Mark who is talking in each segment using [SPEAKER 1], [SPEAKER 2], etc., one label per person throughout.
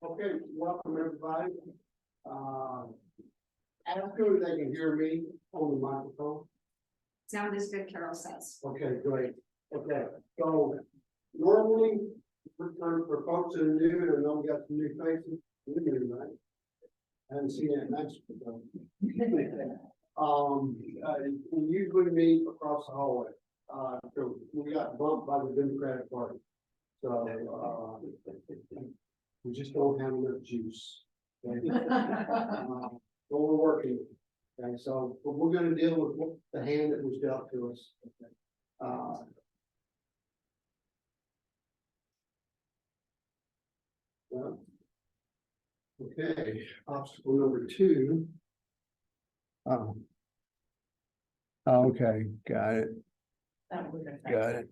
[SPEAKER 1] Okay, welcome everybody. Ask them if they can hear me on the microphone.
[SPEAKER 2] Sound is good, Carol says.
[SPEAKER 1] Okay, great. Okay, so normally for folks that are new and I know we got some new faces, we're new, right? I haven't seen that next one. We usually meet across the hallway. So we got bumped by the Democratic Party. So, we just don't have enough juice. Okay? But we're working. Okay, so, but we're gonna deal with the hand that was dealt to us. Okay. Well, okay, obstacle number 2. Okay, got it. Got it.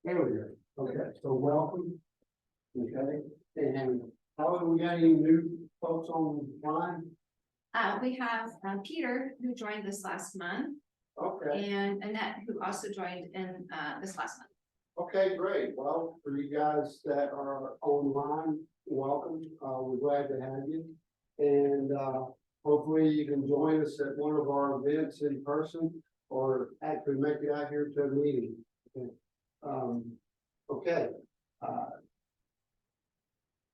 [SPEAKER 1] There we go. Okay, so welcome. Okay, and how have we got any new folks online?
[SPEAKER 2] We have Peter, who joined this last month,
[SPEAKER 1] Okay,
[SPEAKER 2] and Annette, who also joined in this last month.
[SPEAKER 1] okay, great. Well, for you guys that are online, welcome. We're glad to have you. And hopefully you can join us at one of our events in person or actually make it out here to a meeting. Okay. Okay.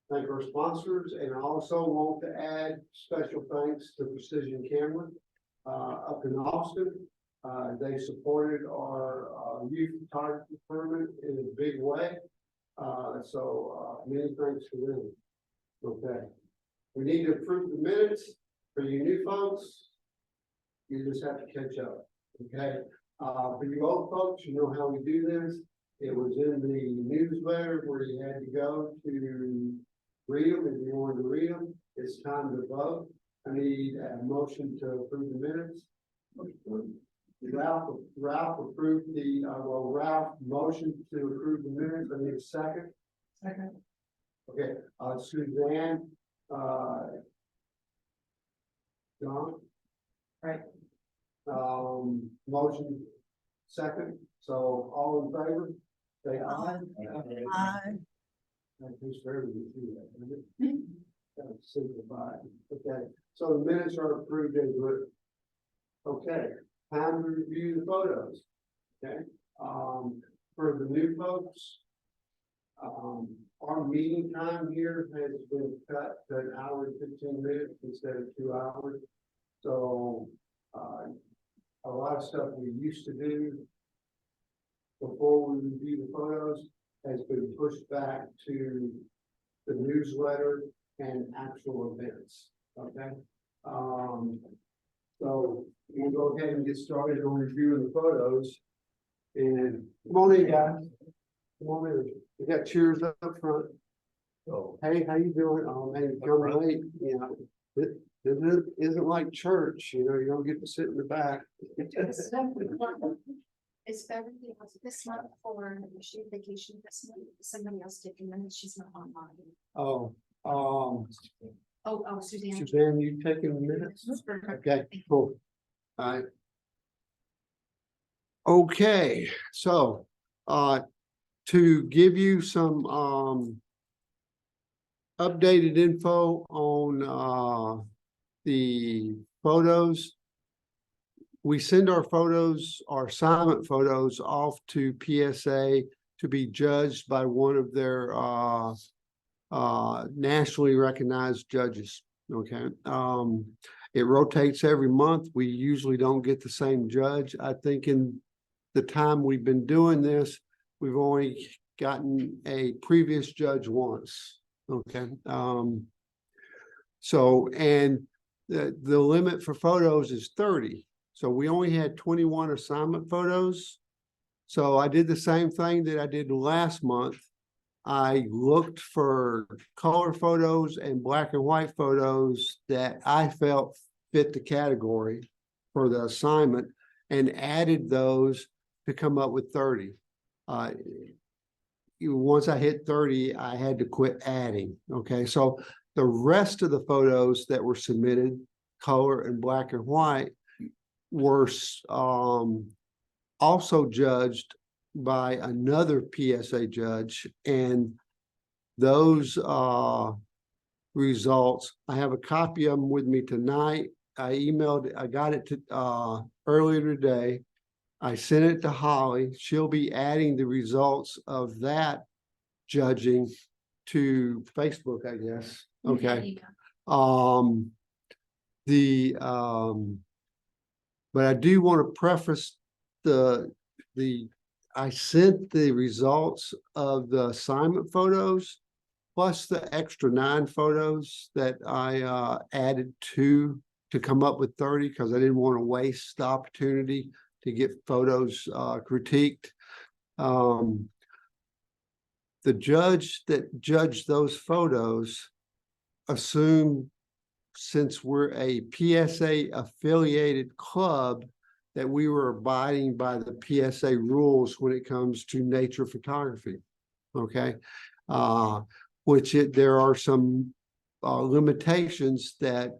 [SPEAKER 1] Thank our sponsors, and I also want to add special thanks to Precision Camera up in Austin. They supported our youth photography permit in a big way. So many thanks to them. Okay. We need to approve the minutes for you new folks. You just have to catch up. Okay. For you old folks, you know how we do this. It was in the newsletter where you had to go to read them if you wanted to read them. It's time to vote. I need a motion to approve the minutes. Ralph approved the, Ralph motion to approve the minutes. I need a second.
[SPEAKER 2] Second.
[SPEAKER 1] Okay, Suzanne, John?
[SPEAKER 2] Right.
[SPEAKER 1] Motion second, so all in favor, say aye.
[SPEAKER 3] Aye.
[SPEAKER 1] Who's fair to do that, isn't it? That's simplified. Okay, so the minutes are approved as written. Okay, time to review the photos. Okay, for the new folks, our meeting time here has been cut to 1 hour and 15 minutes instead of 2 hours. So, a lot of stuff we used to do before we review the photos has been pushed back to the newsletter and actual events. Okay. So we'll go ahead and get started on reviewing the photos. And come on in, guys. Come on in. We got cheers up front. Oh, hey, how you doing? Oh man, you're coming late. You know, it isn't like church. You know, you don't get to sit in the back.
[SPEAKER 2] It's Beverly has this month for she vacation this month. Somebody else taking minutes. She's not online.
[SPEAKER 1] Oh,
[SPEAKER 2] Suzanne.
[SPEAKER 1] Suzanne, you taking minutes?
[SPEAKER 2] Perfect.
[SPEAKER 1] Okay, cool. All right. Okay, so, to give you some, updated info on, the photos. We send our photos, our assignment photos off to PSA to be judged by one of their, nationally recognized judges. Okay. It rotates every month. We usually don't get the same judge. I think in the time we've been doing this, we've only gotten a previous judge once. Okay. So, and the limit for photos is 30. So we only had 21 assignment photos. So I did the same thing that I did last month. I looked for color photos and black and white photos that I felt fit the category for the assignment and added those to come up with 30. Once I hit 30, I had to quit adding. Okay, so the rest of the photos that were submitted, color and black and white, were also judged by another PSA judge, and those results. I have a copy of them with me tonight. I got it to earlier today. I sent it to Holly. She'll be adding the results of that judging to Facebook, I guess. Okay. But I do want to preface the I sent the results of the assignment photos plus the extra 9 photos that I added to come up with 30 because I didn't want to waste the opportunity to get photos critiqued. The judge that judged those photos assumed, since we're a PSA affiliated club, that we were abiding by the PSA rules when it comes to nature photography. Okay. There are some limitations that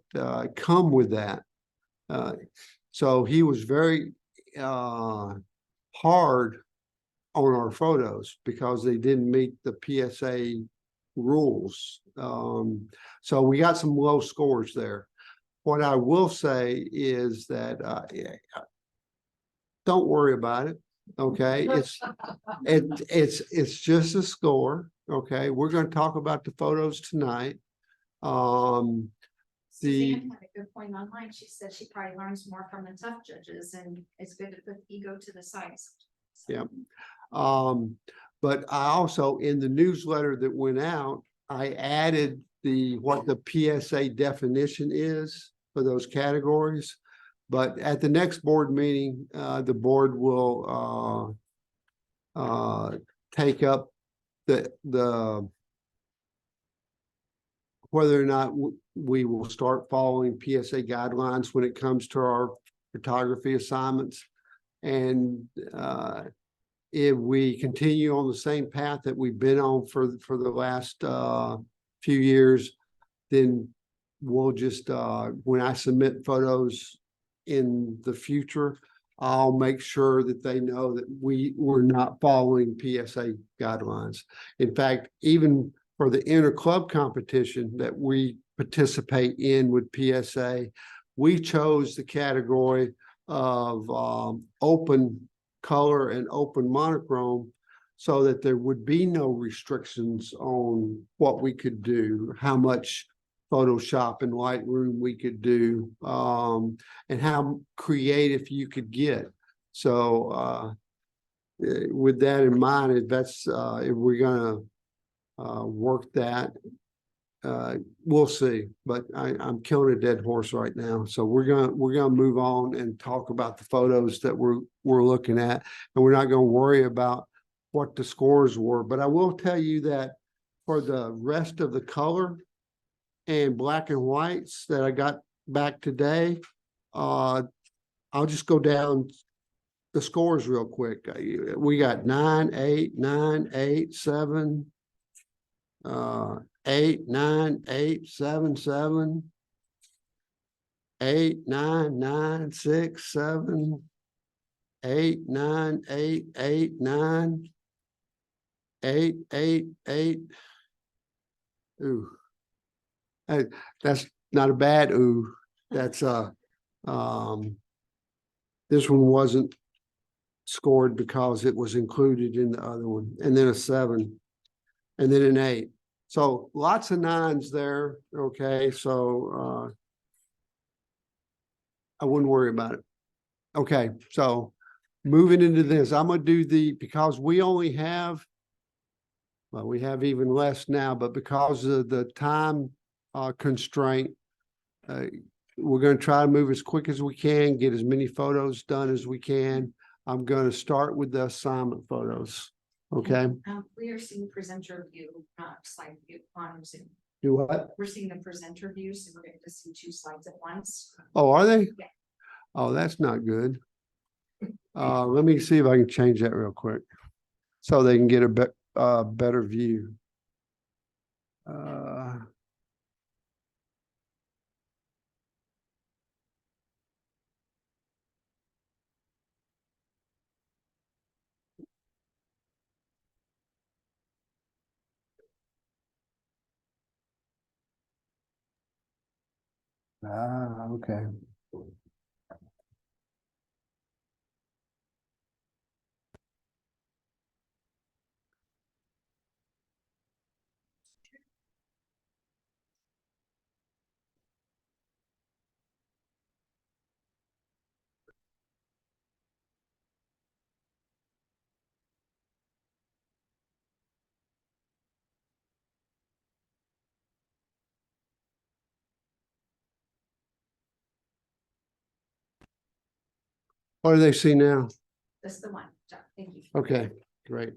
[SPEAKER 1] come with that. So he was very hard on our photos because they didn't meet the PSA rules. So we got some low scores there. What I will say is that don't worry about it. Okay, it's just a score. Okay, we're going to talk about the photos tonight.
[SPEAKER 2] Suzanne had a good point online. She said she probably learns more from the tough judges, and it's good to put ego to the side. So.
[SPEAKER 1] Yeah. But I also, in the newsletter that went out, I added what the PSA definition is for those categories. But at the next board meeting, the board will take up the whether or not we will start following PSA guidelines when it comes to our photography assignments. And if we continue on the same path that we've been on for the last few years, then we'll just when I submit photos in the future, I'll make sure that they know that we're not following PSA guidelines. In fact, even for the inter-club competition that we participate in with PSA, we chose the category of open color and open monochrome so that there would be no restrictions on what we could do, how much Photoshop and Lightroom we could do, and how creative you could get. So with that in mind, if we're gonna work that, we'll see. But I'm killing a dead horse right now. So we're gonna move on and talk about the photos that we're looking at, and we're not gonna worry about what the scores were. But I will tell you that for the rest of the color and black and whites that I got back today, I'll just go down the scores real quick. We got 9, 8, 9, 8, 7, 8, 9, 8, 7, 7, 8, 9, 9, 6, 7, 8, 9, 8, 8, 9, 8, 8, 8. Ooh. Hey, that's not a bad ooh. That's this one wasn't scored because it was included in the other one, and then a 7, and then an 8. So lots of 9s there. Okay, so I wouldn't worry about it. Okay, so moving into this, I'm gonna do because we only have, well, we have even less now, but because of the time constraint, we're going to try to move as quick as we can, get as many photos done as we can. I'm going to start with the assignment photos. Okay.
[SPEAKER 2] We are seeing presenter view, not slide view on Zoom.
[SPEAKER 1] Do what?
[SPEAKER 2] We're seeing the presenter view, so we're going to see 2 slides at once.
[SPEAKER 1] Oh, are they?
[SPEAKER 2] Yeah.
[SPEAKER 1] Oh, that's not good. Let me see if I can change that real quick so they can get a better view. Ah, okay. What do they see now?
[SPEAKER 2] That's the one. Thank you.
[SPEAKER 1] Okay, great.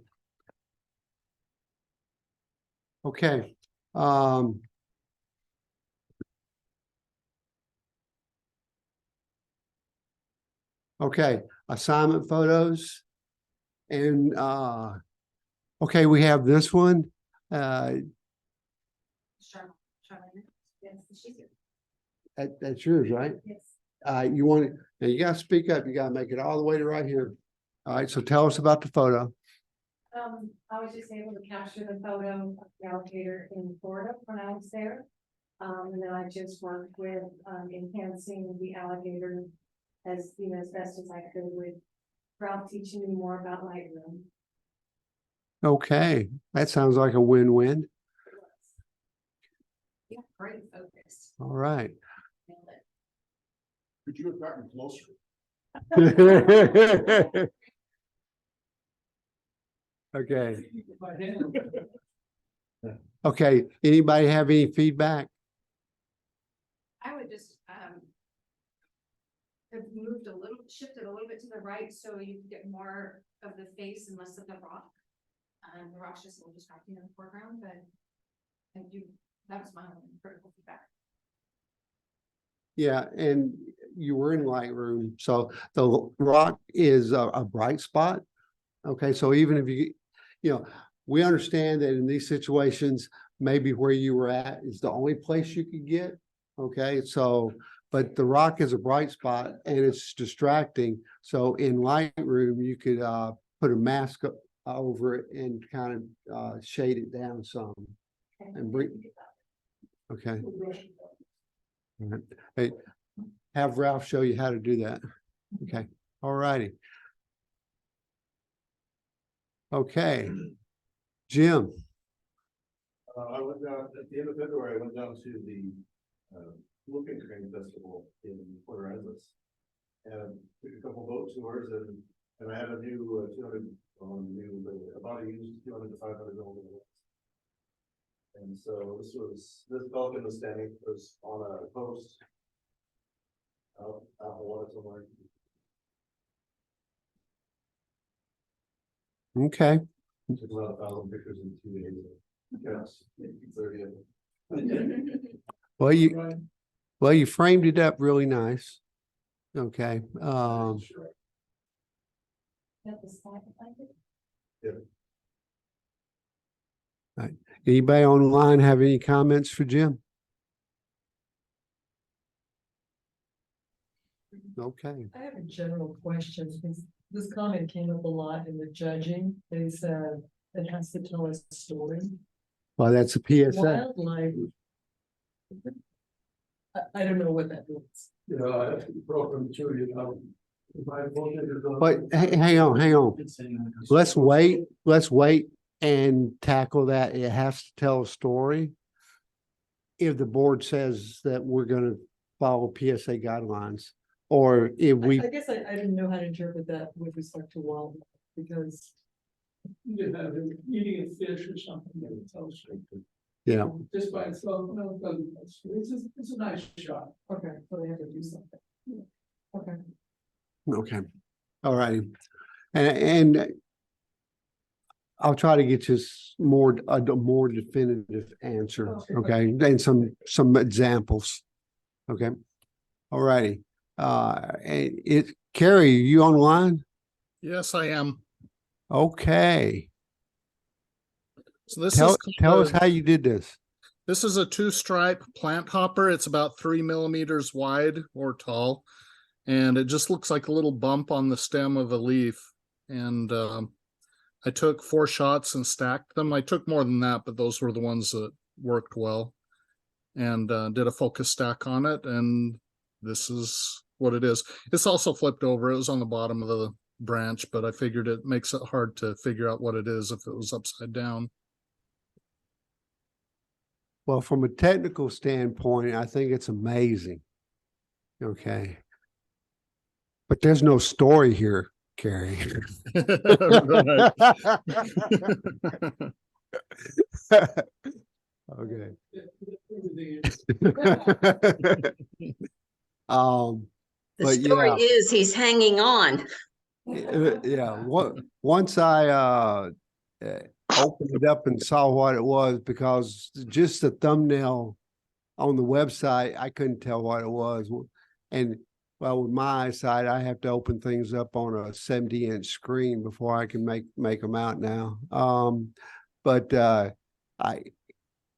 [SPEAKER 1] Okay. Um, okay, assignment photos. And okay, we have this one.
[SPEAKER 2] Charlotte. Yes, she's here.
[SPEAKER 1] That's yours, right?
[SPEAKER 2] Yes.
[SPEAKER 1] You want it, now you gotta speak up, you gotta make it all the way to right here. All right, so tell us about the photo.
[SPEAKER 3] I was just able to capture the photo of the alligator in Florida when I was there. And then I just worked with, enhancing the alligator as, as best as I could with Ralph teaching me more about Lightroom.
[SPEAKER 1] Okay, that sounds like a win-win.
[SPEAKER 2] Yeah, great focus.
[SPEAKER 1] All right.
[SPEAKER 2] Nailed it.
[SPEAKER 4] Could you have gotten closer?
[SPEAKER 1] Okay. Okay, anybody have any feedback?
[SPEAKER 2] I would just, have moved shifted a little bit to the right, so you can get more of the face and less of the rock. The rock's just a little distracting in the foreground, but that was my only critical feedback.
[SPEAKER 1] Yeah, and you were in Lightroom, so the rock is a bright spot. Okay, so even if we understand that in these situations, maybe where you were at is the only place you could get. Okay, so, but the rock is a bright spot and it's distracting. So in Lightroom, you could put a mask over it and kind of shade it down some. And bring. Okay. All right. Hey, have Ralph show you how to do that. Okay. All righty. Okay. Jim.
[SPEAKER 4] I went down at the end of February. I went down to the Looking Crane Festival in Puerto Rico, and took a couple boat tours, and I had a new 200 about a used 200 to 500 old. And so this falcon was on a post out in the water somewhere.
[SPEAKER 1] Okay.
[SPEAKER 4] Took about 1,000 pictures in 2 days. Yes, 30 of them.
[SPEAKER 1] Well, you framed it up really nice. Okay. Anybody online have any comments for Jim? Okay.
[SPEAKER 5] I have a general question, because this comment came up a lot in the judging. They said it has to tell us a story.
[SPEAKER 1] Well, that's a PSA.
[SPEAKER 5] Wildlife. I don't know what that means.
[SPEAKER 4] I broke them too,
[SPEAKER 1] But hey, hang on. Let's wait and tackle that. It has to tell a story. If the board says that we're gonna follow PSA guidelines, or if we.
[SPEAKER 5] I guess I didn't know how to interpret that with respect to wildlife, because.
[SPEAKER 6] You have it eating a fish or something that would tell us.
[SPEAKER 1] Yeah.
[SPEAKER 6] Just by itself, no, it doesn't. It's a nice shot.
[SPEAKER 5] Okay, so they have to do something. Okay.
[SPEAKER 1] Okay. All right. And I'll try to get you a more definitive answer. Okay. And some examples. Okay. All righty. Carrie, are you online?
[SPEAKER 7] Yes, I am.
[SPEAKER 1] Okay.
[SPEAKER 7] So this
[SPEAKER 1] tell us how you did this.
[SPEAKER 7] This is a 2-stripe plant hopper. It's about 3 millimeters wide or tall, and it just looks like a little bump on the stem of a leaf. And I took 4 shots and stacked them. I took more than that, but those were the ones that worked well. and did a focus stack on it, and this is what it is. It's also flipped over. It was on the bottom of the branch, but I figured it makes it hard to figure out what it is if it was upside down.
[SPEAKER 1] Well, from a technical standpoint, I think it's amazing. Okay. But there's no story here, Carrie.
[SPEAKER 7] Right.
[SPEAKER 1] Okay.
[SPEAKER 6] Everything
[SPEAKER 8] The
[SPEAKER 1] But
[SPEAKER 8] story
[SPEAKER 1] yeah,
[SPEAKER 8] is he's hanging on.
[SPEAKER 1] yeah, once I opened it up and saw what it was, because just the thumbnail on the website, I couldn't tell what it was. And well, with my eyesight, I have to open things up on a 70-inch screen before I can make them out now. But I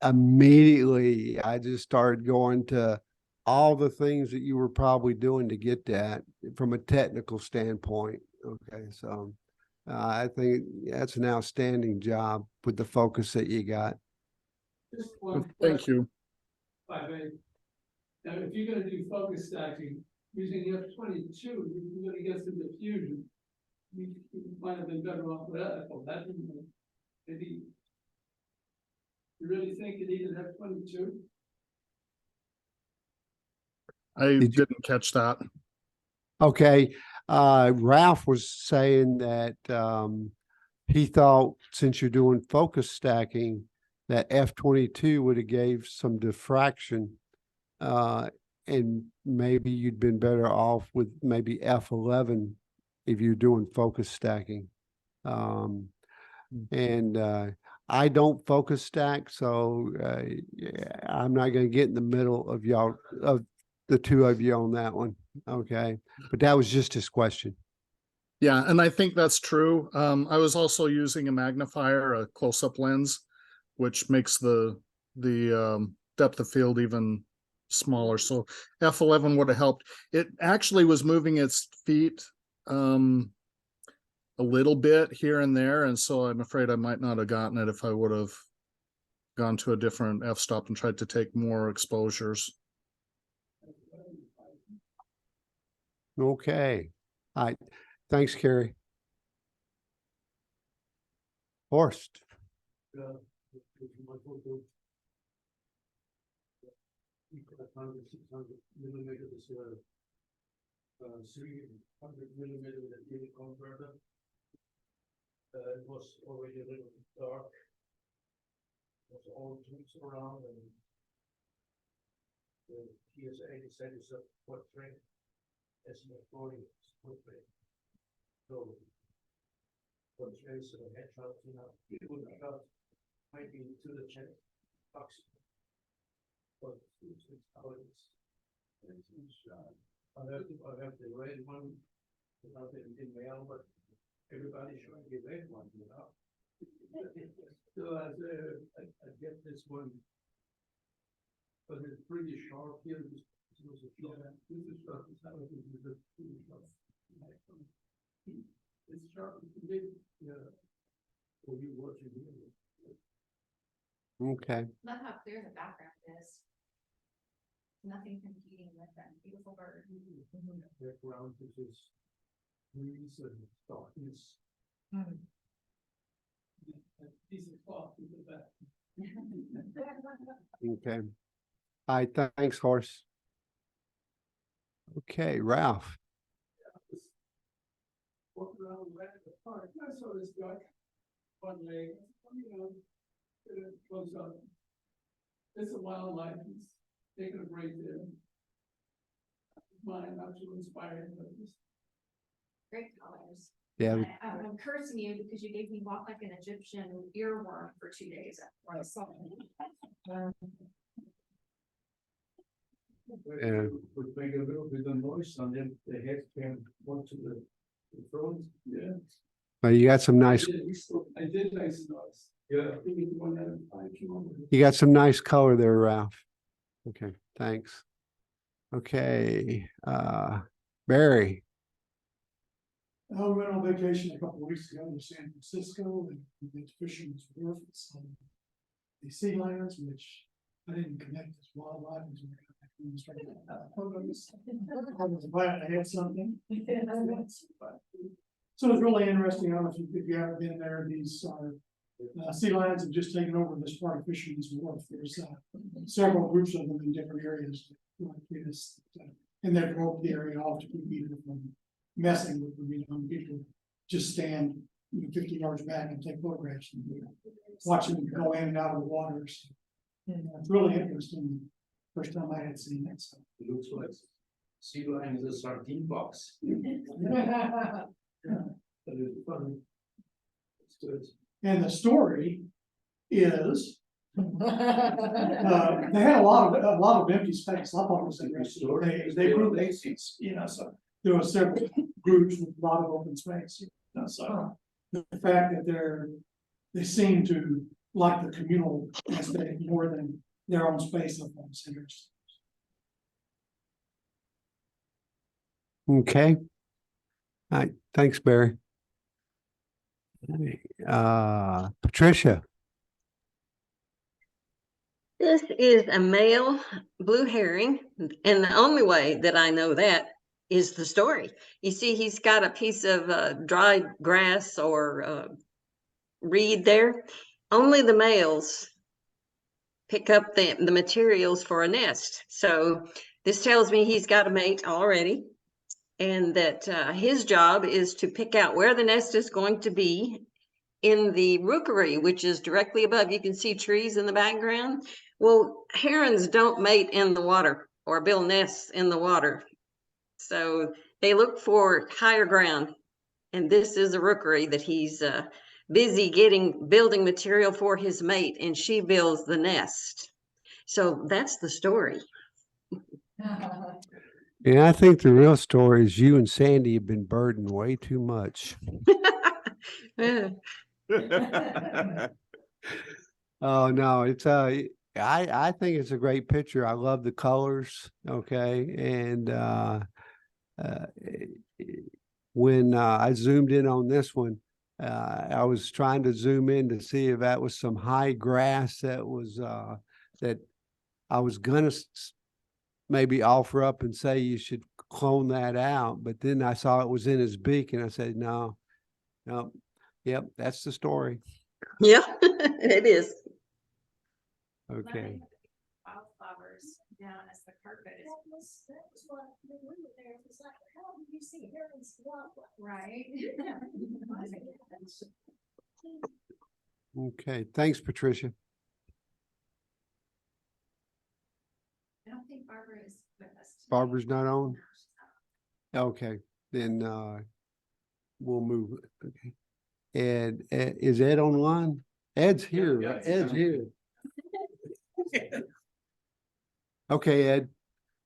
[SPEAKER 1] immediately, I just started going to all the things that you were probably doing to get that from a technical standpoint. Okay, so I think that's an outstanding job with the focus that you got.
[SPEAKER 6] Just one
[SPEAKER 7] Thank
[SPEAKER 6] question,
[SPEAKER 7] you.
[SPEAKER 6] if I may. Now, if you're gonna do focus stacking using the F-22, you're gonna get some diffusion. You might have been better off with that, well, that didn't, maybe. You really think you need an F-22?
[SPEAKER 7] I
[SPEAKER 1] Did you-
[SPEAKER 7] didn't catch that.
[SPEAKER 1] Okay, Ralph was saying that he thought since you're doing focus stacking, that F-22 would have gave some diffraction, and maybe you'd been better off with maybe F-11 if you're doing focus stacking. And I don't focus stack, so yeah, I'm not going to get in the middle of y'all, of the two of you on that one. Okay, but that was just his question.
[SPEAKER 7] Yeah, and I think that's true. I was also using a magnifier, a close-up lens, which makes the depth of field even smaller. So F11 would have helped. It actually was moving its feet a little bit here and there, and so I'm afraid I might not have gotten it if I would have gone to a different f-stop and tried to take more exposures.
[SPEAKER 1] Okay, all right. Thanks, Carrie. Horst.
[SPEAKER 4] Millimeter is 300 millimeter with a unit converter. It was already a little bit dark. There's all tubes around, and the TSA said it's a portrait, SMF40 portrait. So, portraits and headshots, people shot maybe to the check box. But it's how it is. I have the red one, without it in mail, but everybody's showing the red one, So I get this one. But it's pretty sharp here. This is sharp. This is sharp. It's how it is. It's pretty sharp. It's sharp. It's big. Yeah. For you watching here.
[SPEAKER 1] Okay.
[SPEAKER 2] Love how clear the background is. Nothing competing with that beautiful bird.
[SPEAKER 4] Background, this is trees and darkness.
[SPEAKER 6] Piece of cloth in the back.
[SPEAKER 1] Okay. All right, thanks, Horst. Okay, Ralph.
[SPEAKER 6] Walking around right at the park, I saw this guy, one leg, close up. It's a wildlife, he's taking a break there. Mine, not too inspiring, but just.
[SPEAKER 2] Great colors.
[SPEAKER 1] Yeah,
[SPEAKER 2] I'm cursing you because you gave me walk like an Egyptian earworm for 2 days after I saw it.
[SPEAKER 4] Would make a little bit of noise, and then the head can go to the front. Yeah.
[SPEAKER 1] well, you got some nice,
[SPEAKER 6] I did nice noise.
[SPEAKER 4] Yeah.
[SPEAKER 6] I think it's one that I came over.
[SPEAKER 1] you got some nice color there, Ralph. Okay, thanks. Okay, Barry.
[SPEAKER 9] I went on vacation a couple of weeks ago to San Francisco and we did Fisherman's Wharf. Some the sea lions, which I didn't connect this wildlife. I was glad I had something. So it's really interesting, I don't know if you haven't been there, these sea lions have just taken over this part of Fisherman's Wharf. There's several groups of them in different areas. And they broke the area off to keep people from messing with them, people just stand 50 yards back and take photographs and watch them go in and out of the waters. And it's really interesting. First time I had seen that stuff.
[SPEAKER 10] It looks like sea lion is a sardine box. But it's funny. It's good.
[SPEAKER 9] And the story is, they had a lot of empty space. I thought it was interesting. They grew bases, so there were several groups with a lot of open space. So the fact that they seem to like the communal aspect more than their own space up on centers.
[SPEAKER 11] Okay. All right, thanks, Barry. Patricia.
[SPEAKER 8] This is a male blue herring, and the only way that I know that is the story. You see, he's got a piece of dried grass or reed there. Only the males pick up the materials for a nest. So this tells me he's got a mate already, and that his job is to pick out where the nest is going to be in the rookery, which is directly above. You can see trees in the background. Well, herons don't mate in the water or build nests in the water. So they look for higher ground. And this is a rookery that he's busy building material for his mate, and she builds the nest. So that's the story.
[SPEAKER 11] And I think the real story is you and Sandy have been burdened way too much. Oh no, it's I think it's a great picture. I love the colors. Okay. And when I zoomed in on this one, I was trying to zoom in to see if that was some high grass that was that I was gonna maybe offer up and say you should clone that out, but then I saw it was in his beak and I said, no, yep, that's the story.
[SPEAKER 8] Yeah, it is.
[SPEAKER 11] Okay.
[SPEAKER 2] Wildflowers down as the carpet. Right.
[SPEAKER 11] Okay, thanks, Patricia.
[SPEAKER 2] I don't think Barbara is with us today.
[SPEAKER 11] Barbara's not on?
[SPEAKER 2] No, she's not.
[SPEAKER 11] Okay, then we'll move. Okay. Ed, is Ed online? Ed's here.
[SPEAKER 10] Yeah,
[SPEAKER 11] Right? Ed's here. Okay, Ed.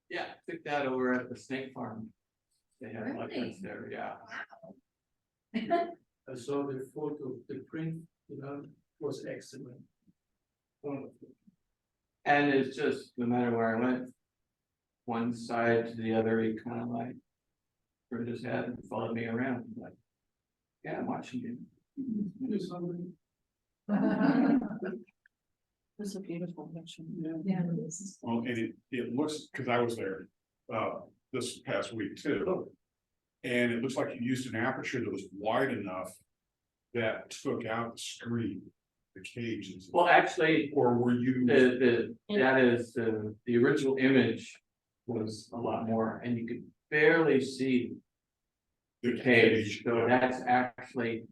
[SPEAKER 10] Yeah, took that over at the snake farm. They have like
[SPEAKER 2] Really?
[SPEAKER 10] that's there, yeah.
[SPEAKER 2] Wow.
[SPEAKER 10] I saw the photo, the print, was excellent. Wonderful. And it's just, no matter where I went, one side to the other, he kind of like turned his head and followed me around. I'm like, yeah, I'm watching you. Do something.
[SPEAKER 5] It's a beautiful picture.
[SPEAKER 2] Yeah.
[SPEAKER 12] Well, and it looks, because I was there this past week too. And it looks like you used an aperture that was wide enough that took out the screen, the cages.
[SPEAKER 10] Well, actually,
[SPEAKER 12] Or were you?
[SPEAKER 10] that is, the original image was a lot more, and you could barely see the cage, so that's actually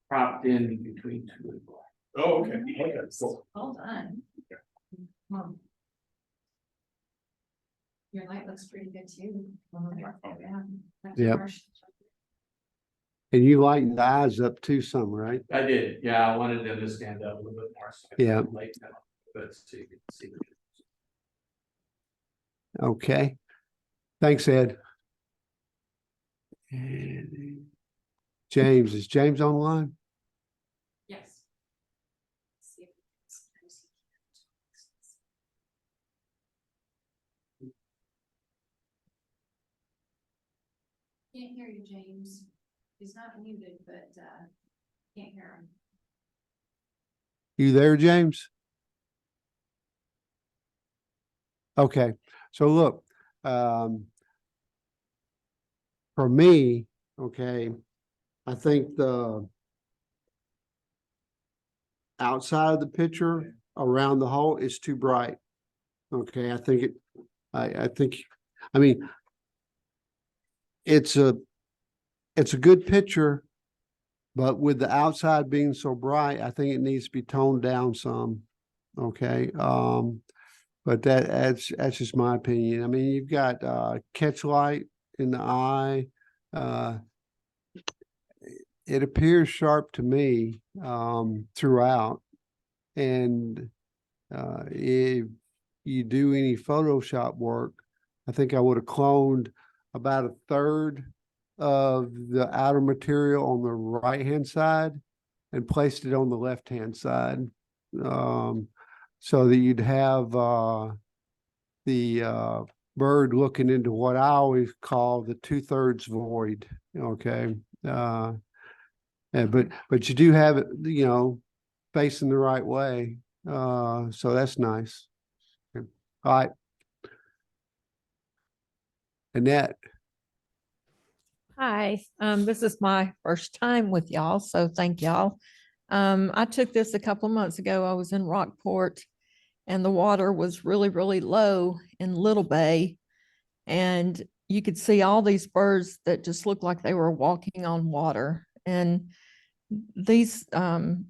[SPEAKER 10] propped in between two of them.
[SPEAKER 12] Oh, okay. Okay, cool.
[SPEAKER 2] Well done. Wow. Your light looks pretty good too. Yeah.
[SPEAKER 11] Yep. And you lightened the eyes up too some, right?
[SPEAKER 10] I did, yeah, I wanted them to stand up a little bit more. So I could
[SPEAKER 11] Yeah.
[SPEAKER 10] light them up, but so you could see.
[SPEAKER 11] Okay. Thanks, Ed. And James, is James online?
[SPEAKER 2] Yes. See if sometimes he can't hear you, James. He's not muted, but can't hear him.
[SPEAKER 11] You there, James? Okay, so look, for me, okay, I think the outside of the picture around the hole is too bright. Okay, I think it, I think, I mean, it's a good picture, but with the outside being so bright, I think it needs to be toned down some. Okay, but that's just my opinion. I mean, you've got catch light in the eye. It appears sharp to me throughout. And if you do any Photoshop work, I think I would have cloned about a third of the outer material on the right-hand side and placed it on the left-hand side. So that you'd have the bird looking into what I always call the 2/3 void. Okay. But you do have it, you know, facing the right way. So that's nice. Okay. All right. Annette.
[SPEAKER 13] Hi, this is my first time with y'all, so thank y'all. I took this a couple of months ago. I was in Rockport and the water was really, really low in Little Bay. And you could see all these birds that just looked like they were walking on water. And these,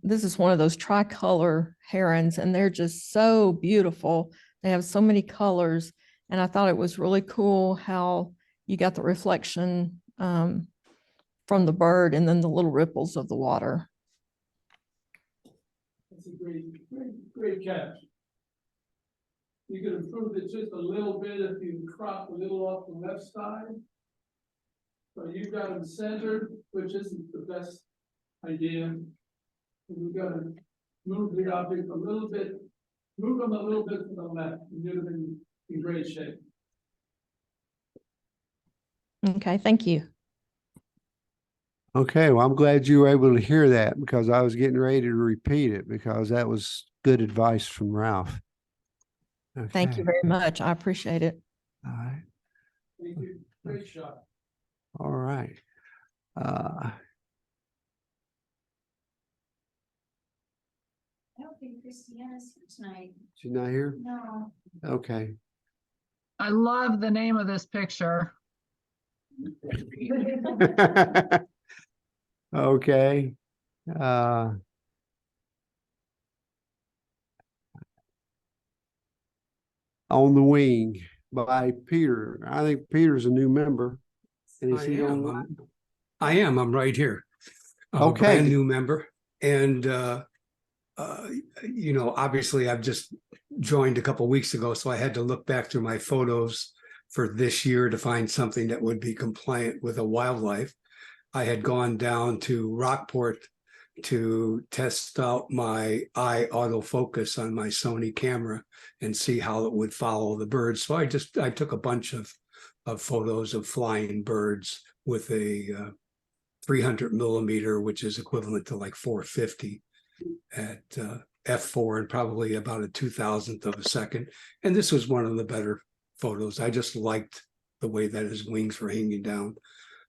[SPEAKER 13] this is one of those tricolor herons, and they're just so beautiful. They have so many colors. And I thought it was really cool how you got the reflection from the bird and then the little ripples of the water.
[SPEAKER 6] That's a great catch. You could improve it just a little bit if you crop a little off the left side. So you've got them centered, which isn't the best idea. And you've got to move the object a little bit, move them a little bit to the left, and you'd have been in great shape.
[SPEAKER 13] Okay, thank you.
[SPEAKER 11] Okay, well, I'm glad you were able to hear that because I was getting ready to repeat it because that was good advice from Ralph. Okay.
[SPEAKER 13] Thank you very much. I appreciate it.
[SPEAKER 11] All right.
[SPEAKER 6] Thank you. Great shot.
[SPEAKER 11] All right.
[SPEAKER 2] I don't think Christiana's here tonight.
[SPEAKER 11] She's not here?
[SPEAKER 2] No.
[SPEAKER 11] Okay.
[SPEAKER 5] I love the name of this picture.
[SPEAKER 11] Okay. On the Wing by Peter. I think Peter's a new member. And is he on?
[SPEAKER 14] I am. I'm right here. I'm
[SPEAKER 11] Okay.
[SPEAKER 14] a brand new member. And, you know, obviously I've just joined a couple weeks ago, so I had to look back through my photos for this year to find something that would be compliant with a wildlife. I had gone down to Rockport to test out my eye autofocus on my Sony camera and see how it would follow the birds. So I took a bunch of photos of flying birds with a 300 millimeter, which is equivalent to like 450 at f4 and probably about a 2,000th of a second. And this was one of the better photos. I just liked the way that his wings were hanging down.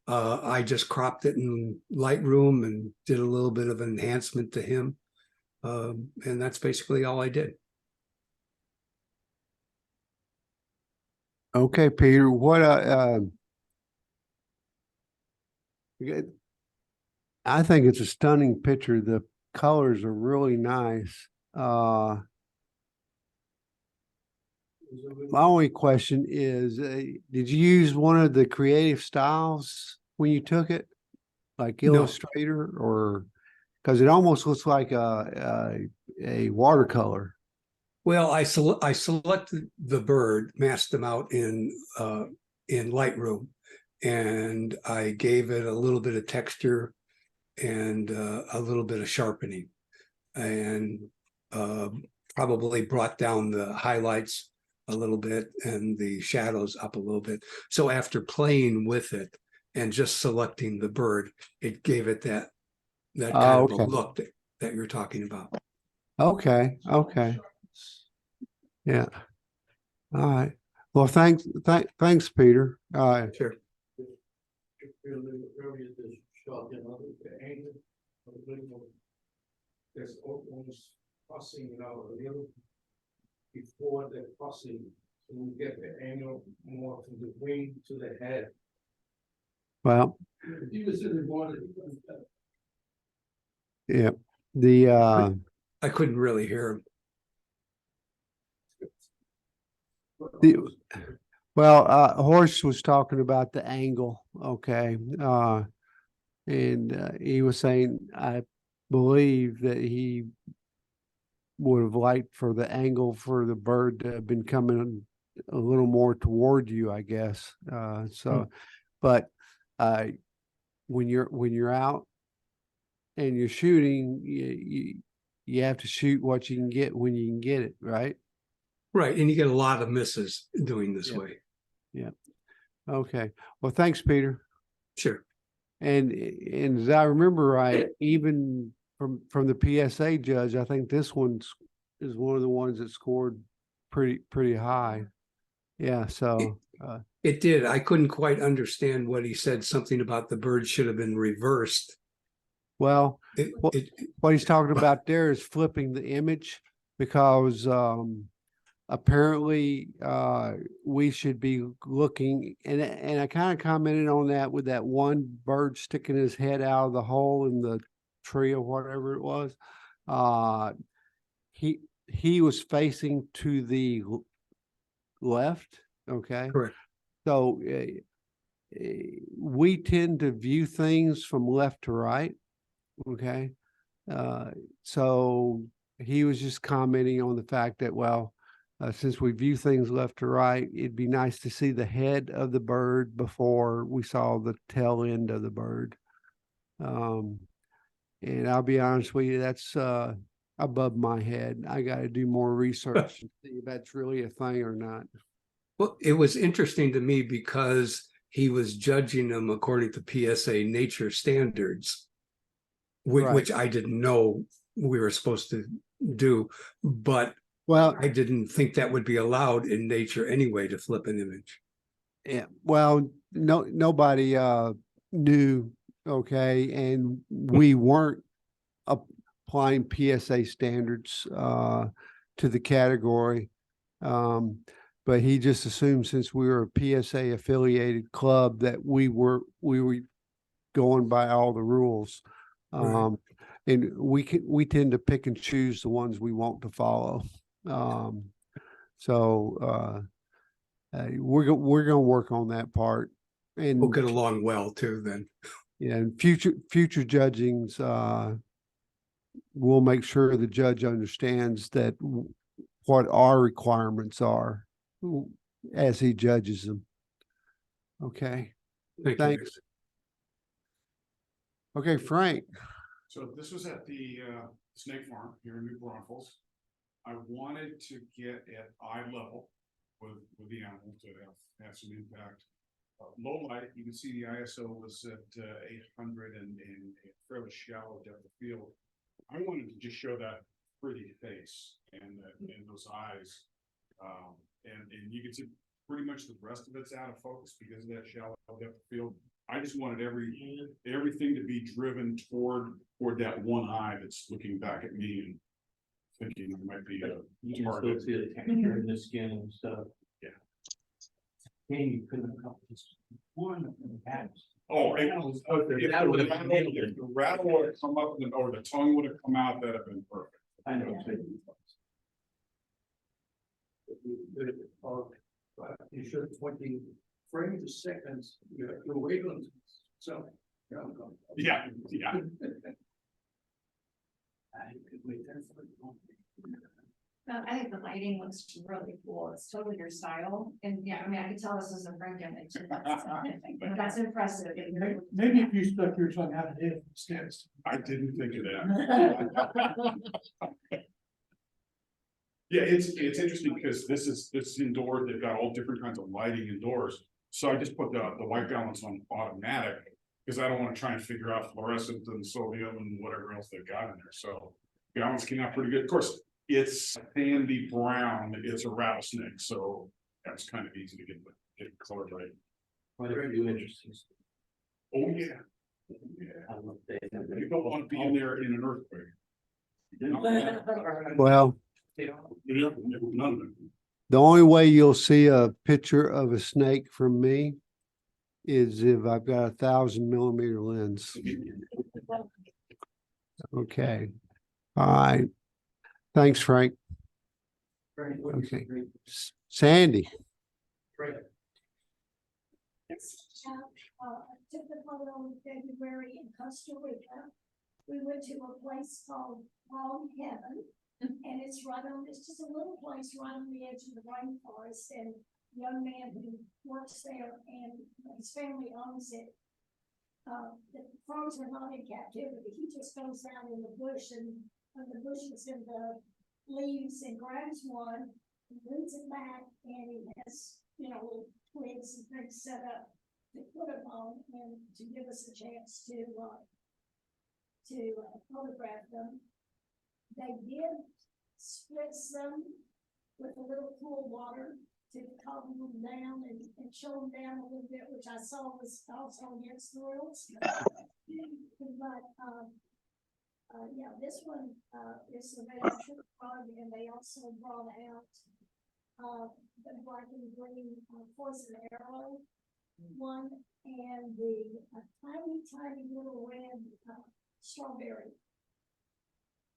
[SPEAKER 14] I just cropped it in Lightroom and did a little bit of an enhancement to him. And that's basically all I did.
[SPEAKER 11] Okay, Peter, what I think it's a stunning picture. The colors are really nice. My only question is, did you use one of the creative styles when you took it? Like Illustrator or, because it almost looks like a watercolor.
[SPEAKER 14] Well, I selected the bird, masked them out in Lightroom, and I gave it a little bit of texture and a little bit of sharpening, and probably brought down the highlights a little bit and the shadows up a little bit. So after playing with it and just selecting the bird, it gave it that kind of a look that you're talking about.
[SPEAKER 11] Okay. Okay. Yeah. All right. Well, thanks, Peter.
[SPEAKER 14] Sure.
[SPEAKER 4] Earlier this shot, you know, the angle of the window, there's almost crossing out a little before the crossing, so we get the angle more from the wing to the head.
[SPEAKER 11] Well,
[SPEAKER 6] If you was in the water,
[SPEAKER 11] yeah, the,
[SPEAKER 14] I couldn't really hear him.
[SPEAKER 11] the, well, Horst was talking about the angle, okay, and he was saying, I believe that he would have liked for the angle for the bird to have been coming a little more toward you, I guess. But when you're out and you're shooting, you have to shoot what you can get when you can get it, right?
[SPEAKER 14] Right, and you get a lot of misses doing this
[SPEAKER 11] Yeah.
[SPEAKER 14] way.
[SPEAKER 11] Yeah. Okay. Well, thanks, Peter.
[SPEAKER 14] Sure.
[SPEAKER 11] And as I remember right, even from the PSA judge, I think this is one of the ones that scored pretty high. Yeah. So
[SPEAKER 14] It did. I couldn't quite understand what he said, something about the bird should have been reversed.
[SPEAKER 11] well,
[SPEAKER 14] It,
[SPEAKER 11] what,
[SPEAKER 14] it,
[SPEAKER 11] what he's talking about there is flipping the image because apparently we should be looking, and I kind of commented on that with that one bird sticking his head out of the hole in the tree or whatever it was. He was facing to the left. Okay.
[SPEAKER 14] correct.
[SPEAKER 11] So we tend to view things from left to right. Okay. So he was just commenting on the fact that, well, since we view things left to right, it'd be nice to see the head of the bird before we saw the tail end of the bird. And I'll be honest with you, that's above my head. I got to do more research to see if that's really a thing or not.
[SPEAKER 14] Well, it was interesting to me because he was judging them according to PSA nature standards, which I didn't know we were supposed to do, but
[SPEAKER 11] well,
[SPEAKER 14] I didn't think that would be allowed in nature anyway to flip an image.
[SPEAKER 11] Yeah, well, nobody knew, okay, and we weren't applying PSA standards to the category. But he just assumed since we were a PSA affiliated club that we were going by all the rules.
[SPEAKER 14] Right.
[SPEAKER 11] And we tend to pick and choose the ones we want to follow. So we're gonna work on that part, and
[SPEAKER 14] We'll get along well too then.
[SPEAKER 11] yeah, and future judgings, we'll make sure the judge understands that what our requirements are as he judges them. Okay.
[SPEAKER 14] Thank
[SPEAKER 11] Thanks.
[SPEAKER 14] you.
[SPEAKER 11] Okay, Frank.
[SPEAKER 12] So this was at the snake farm here in New Braunfels. I wanted to get at eye level with the animal to have some impact. Low light, you can see the ISO was at 800 and a fairly shallow depth of field. I wanted to just show that pretty face and those eyes. And you can see pretty much the rest of it's out of focus because of that shallow depth of field. I just wanted everything to be driven toward that one eye that's looking back at me and thinking it might be a target.
[SPEAKER 10] See the texture in the skin and stuff.
[SPEAKER 12] Yeah.
[SPEAKER 10] Hey, you couldn't have come just one of the patterns.
[SPEAKER 12] Oh, if the rattle would have come up or the tongue would have come out, that'd have been perfect.
[SPEAKER 10] I know.
[SPEAKER 6] you should 20 frames a second, your wavelength. So.
[SPEAKER 12] Yeah.
[SPEAKER 2] I think the lighting looks really cool. It's totally your style. And yeah, I mean, I could tell this is a Frank image. That's impressive.
[SPEAKER 9] Maybe if you stuck your tongue out of it instead.
[SPEAKER 12] I didn't think of that. Yeah, it's interesting because this is indoors. They've got all different kinds of lighting indoors. So I just put the white balance on automatic because I don't want to try and figure out fluorescent and sodium and whatever else they've got in there. So balance came out pretty good. Of course, it's sandy brown. It's a rattlesnake. So That's kind of easy to get it colored right.
[SPEAKER 10] Well, they're gonna do interesting stuff.
[SPEAKER 12] Oh, yeah. Yeah.
[SPEAKER 10] I don't know if they-
[SPEAKER 12] You don't want to be in there in an earthquake.
[SPEAKER 11] Well,
[SPEAKER 10] They don't.
[SPEAKER 12] Yeah, none of it.
[SPEAKER 11] the only way you'll see a picture of a snake from me is if I've got 1,000 mm lens. Okay. All right. Thanks, Frank. Okay. Sandy.
[SPEAKER 3] I took the photo in February in Costa Rica. We went to a place called Heaven, and it's just a little place right on the edge of the rainforest, and a young man who works there and his family owns it. The frogs are not in captivity. He just goes down in the bush and the bushes and the leaves and grabs one and moves it back, and he has, little twigs and things set up to put them on and to give us a chance to photograph them. They did spritz them with a little cool water to calm them down and show them down a little bit, which I saw was also against the rules. But, yeah, this one, is a very true frog, and they also brought out, the black and green, poison arrow one, and the tiny little red, strawberry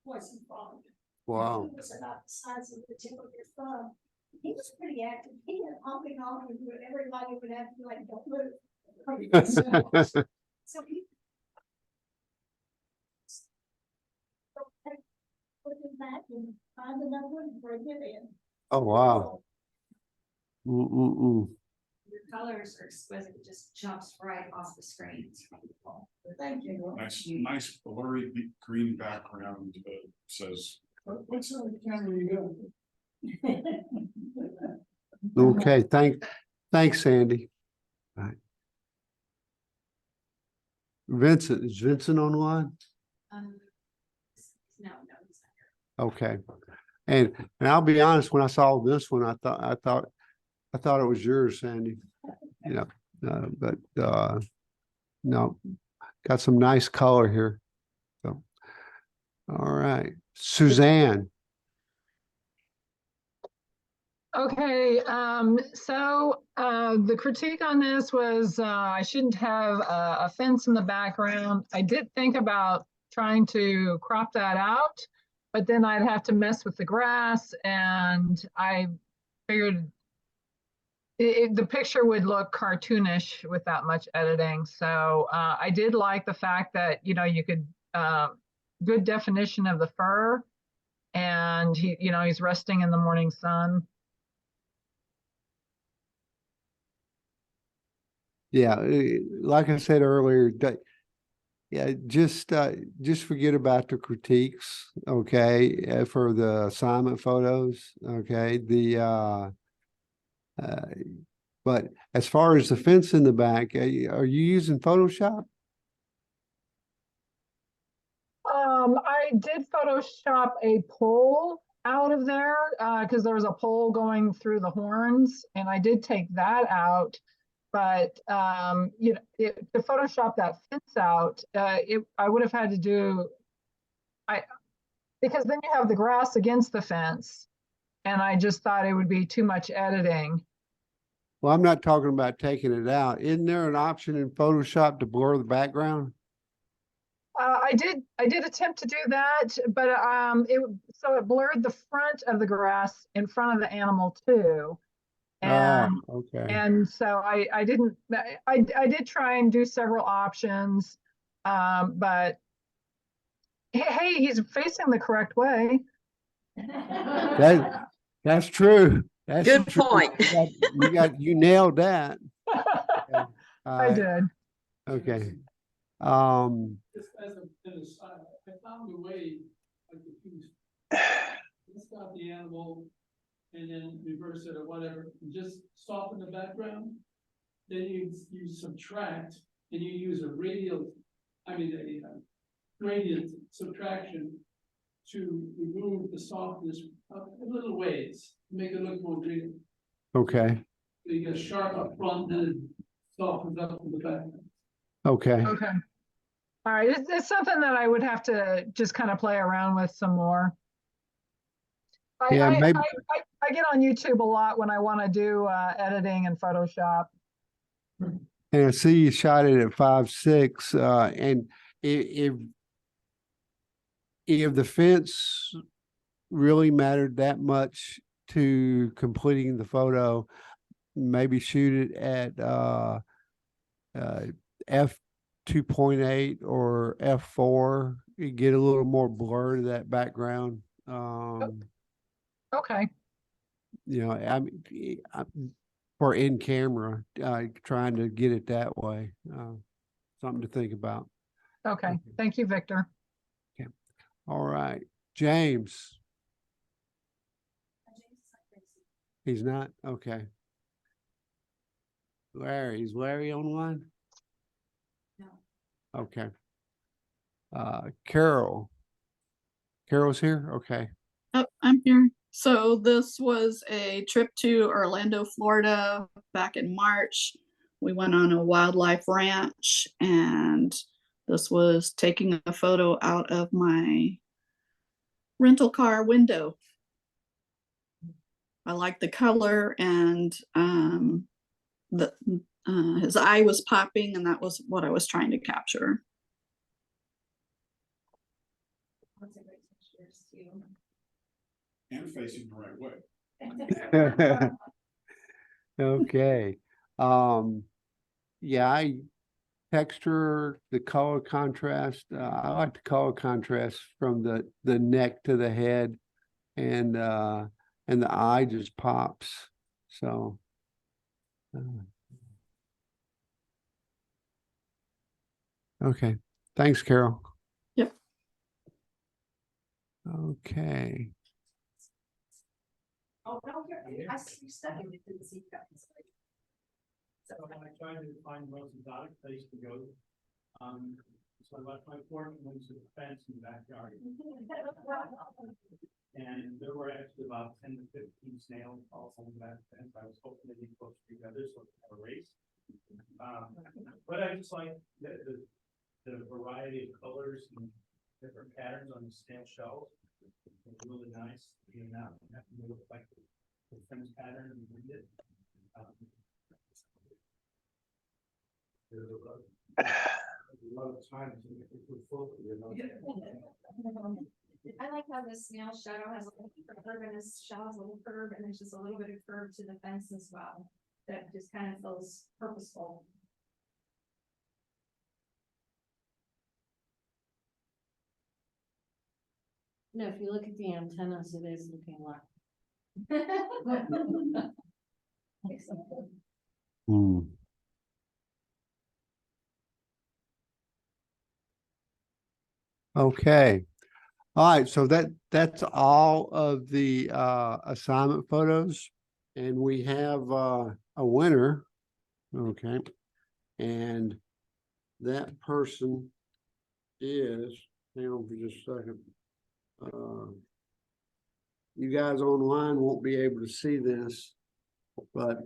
[SPEAKER 3] poison frog.
[SPEAKER 11] Wow.
[SPEAKER 3] He was about the size of the tip of your thumb. He was pretty active. He had hopping off and everybody would have to like, don't move. So he. Put him back and find another one and bring it in.
[SPEAKER 11] Oh, wow.
[SPEAKER 2] Your colors are exquisite, it just jumps right off the screen. It's wonderful.
[SPEAKER 3] Thank you.
[SPEAKER 12] Nice blurry green background says.
[SPEAKER 9] What's on the camera you got?
[SPEAKER 11] Okay, thanks, Sandy. All right. Vincent, is Vincent online?
[SPEAKER 2] No, he's not here.
[SPEAKER 11] Okay. And I'll be honest, when I saw this one, I thought it was yours, Sandy. But no, got some nice color here. So, all right, Suzanne.
[SPEAKER 15] Okay, so the critique on this was I shouldn't have a fence in the background. I did think about trying to crop that out, but then I'd have to mess with the grass, and I figured the picture would look cartoonish with that much editing. So I did like the fact that, you could, good definition of the fur, and he's resting in the morning sun.
[SPEAKER 11] Yeah, like I said earlier, yeah, just forget about the critiques, okay, for the assignment photos, okay. But as far as the fence in the back, are you using Photoshop?
[SPEAKER 15] I did Photoshop a pole out of there because there was a pole going through the horns, and I did take that out. But to Photoshop that fence out, I would have had to do, because then you have the grass against the fence, and I just thought it would be too much editing.
[SPEAKER 11] Well, I'm not talking about taking it out. Isn't there an option in Photoshop to blur the background?
[SPEAKER 15] I did attempt to do that, but it blurred the front of the grass in front of the animal too. And
[SPEAKER 11] okay.
[SPEAKER 15] And so I did try and do several options, but hey, he's facing the correct way.
[SPEAKER 11] That's true. That's
[SPEAKER 8] Good
[SPEAKER 11] true.
[SPEAKER 8] point.
[SPEAKER 11] You nailed that. Okay.
[SPEAKER 15] I did.
[SPEAKER 11] Okay.
[SPEAKER 6] Just as an aside, I found a way, like if you stop the animal and then reverse it or whatever, and just soften the background, then you subtract and you use a gradient subtraction to remove the softness in little ways, make it look more real.
[SPEAKER 11] Okay,
[SPEAKER 6] So you get sharp up front and then it softens up in the back.
[SPEAKER 11] okay.
[SPEAKER 15] Okay. All right, it's something that I would have to just kind of play around with some more.
[SPEAKER 11] Yeah, maybe.
[SPEAKER 15] I get on YouTube a lot when I want to do editing in Photoshop.
[SPEAKER 11] And I see you shot it at 5.6, and if the fence really mattered that much to completing the photo, maybe shoot it at f 2.8 or f4. You get a little more blur to that background.
[SPEAKER 15] Okay.
[SPEAKER 11] You know, for in camera, trying to get it that way. Something to think about.
[SPEAKER 15] Okay. Thank you, Victor.
[SPEAKER 11] Okay. All right, James. He's not? Okay. Larry, is Larry online?
[SPEAKER 2] No.
[SPEAKER 11] Okay. Carol. Carol's here? Okay.
[SPEAKER 16] Oh, I'm here. So this was a trip to Orlando, Florida back in March. We went on a wildlife ranch and this was taking a photo out of my rental car window. I liked the color and his eye was popping and that was what I was trying to capture.
[SPEAKER 12] And facing the right way.
[SPEAKER 11] Okay. Yeah, I texture the color contrast. I like the color contrast from the neck to the head, and the eye just pops. So okay. Thanks, Carol.
[SPEAKER 16] Yep.
[SPEAKER 11] Okay.
[SPEAKER 2] Oh, no, I see you stuck in it, didn't see that.
[SPEAKER 17] So I tried to find the most exotic place to go. So I left my porch and went to the fence in the backyard. And there were actually about 10 to 15 snails all on the back fence. I was hoping they'd be close together so we could have a race. But I just like the variety of colors and different patterns on the snail shells. It's really nice. You know, have to look like the fence pattern and read it. There's a lot of time to make it full, you know.
[SPEAKER 2] I like how the snail shadow has a little curve and his shell has a little curve and there's just a little bit of curve to the fence as well. That just kind of feels purposeful.
[SPEAKER 3] No, if you look at the antennas, it is looking like.
[SPEAKER 11] Hmm. Okay. All right, so that's all of the assignment photos, and we have a winner. Okay, and that person is, hang on for just a second. You guys online won't be able to see this, but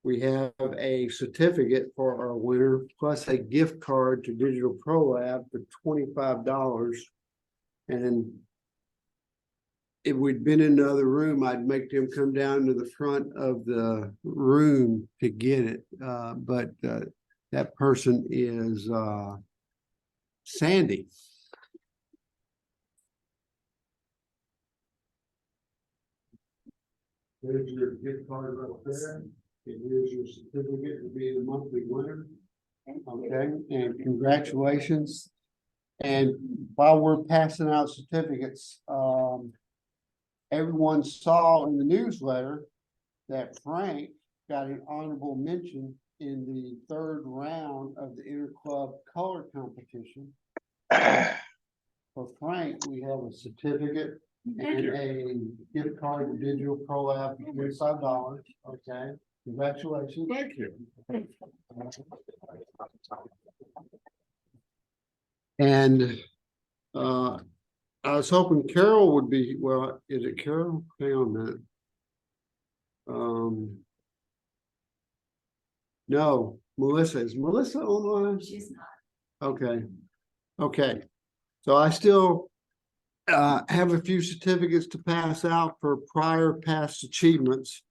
[SPEAKER 11] we have a certificate for our winner, plus a gift card to Digital Pro Lab for $25. And if we'd been in another room, I'd make them come down to the front of the room to get it. But that person is Sandy. There's your gift card right there. And here's your certificate to be the monthly winner. Okay, and congratulations. And while we're passing out certificates, everyone saw in the newsletter that Frank got an honorable mention in the third round of the interclub color competition. For Frank, we have a certificate and a gift card to Digital Pro Lab for $25. Okay, congratulations.
[SPEAKER 12] Thank you.
[SPEAKER 11] And I was hoping Carol would be, well, is it Carol? Hang on a minute.
[SPEAKER 1] No, Melissa, is Melissa online?
[SPEAKER 2] She's not.
[SPEAKER 1] Okay, okay. So I still have a few certificates to pass out for prior past achievements.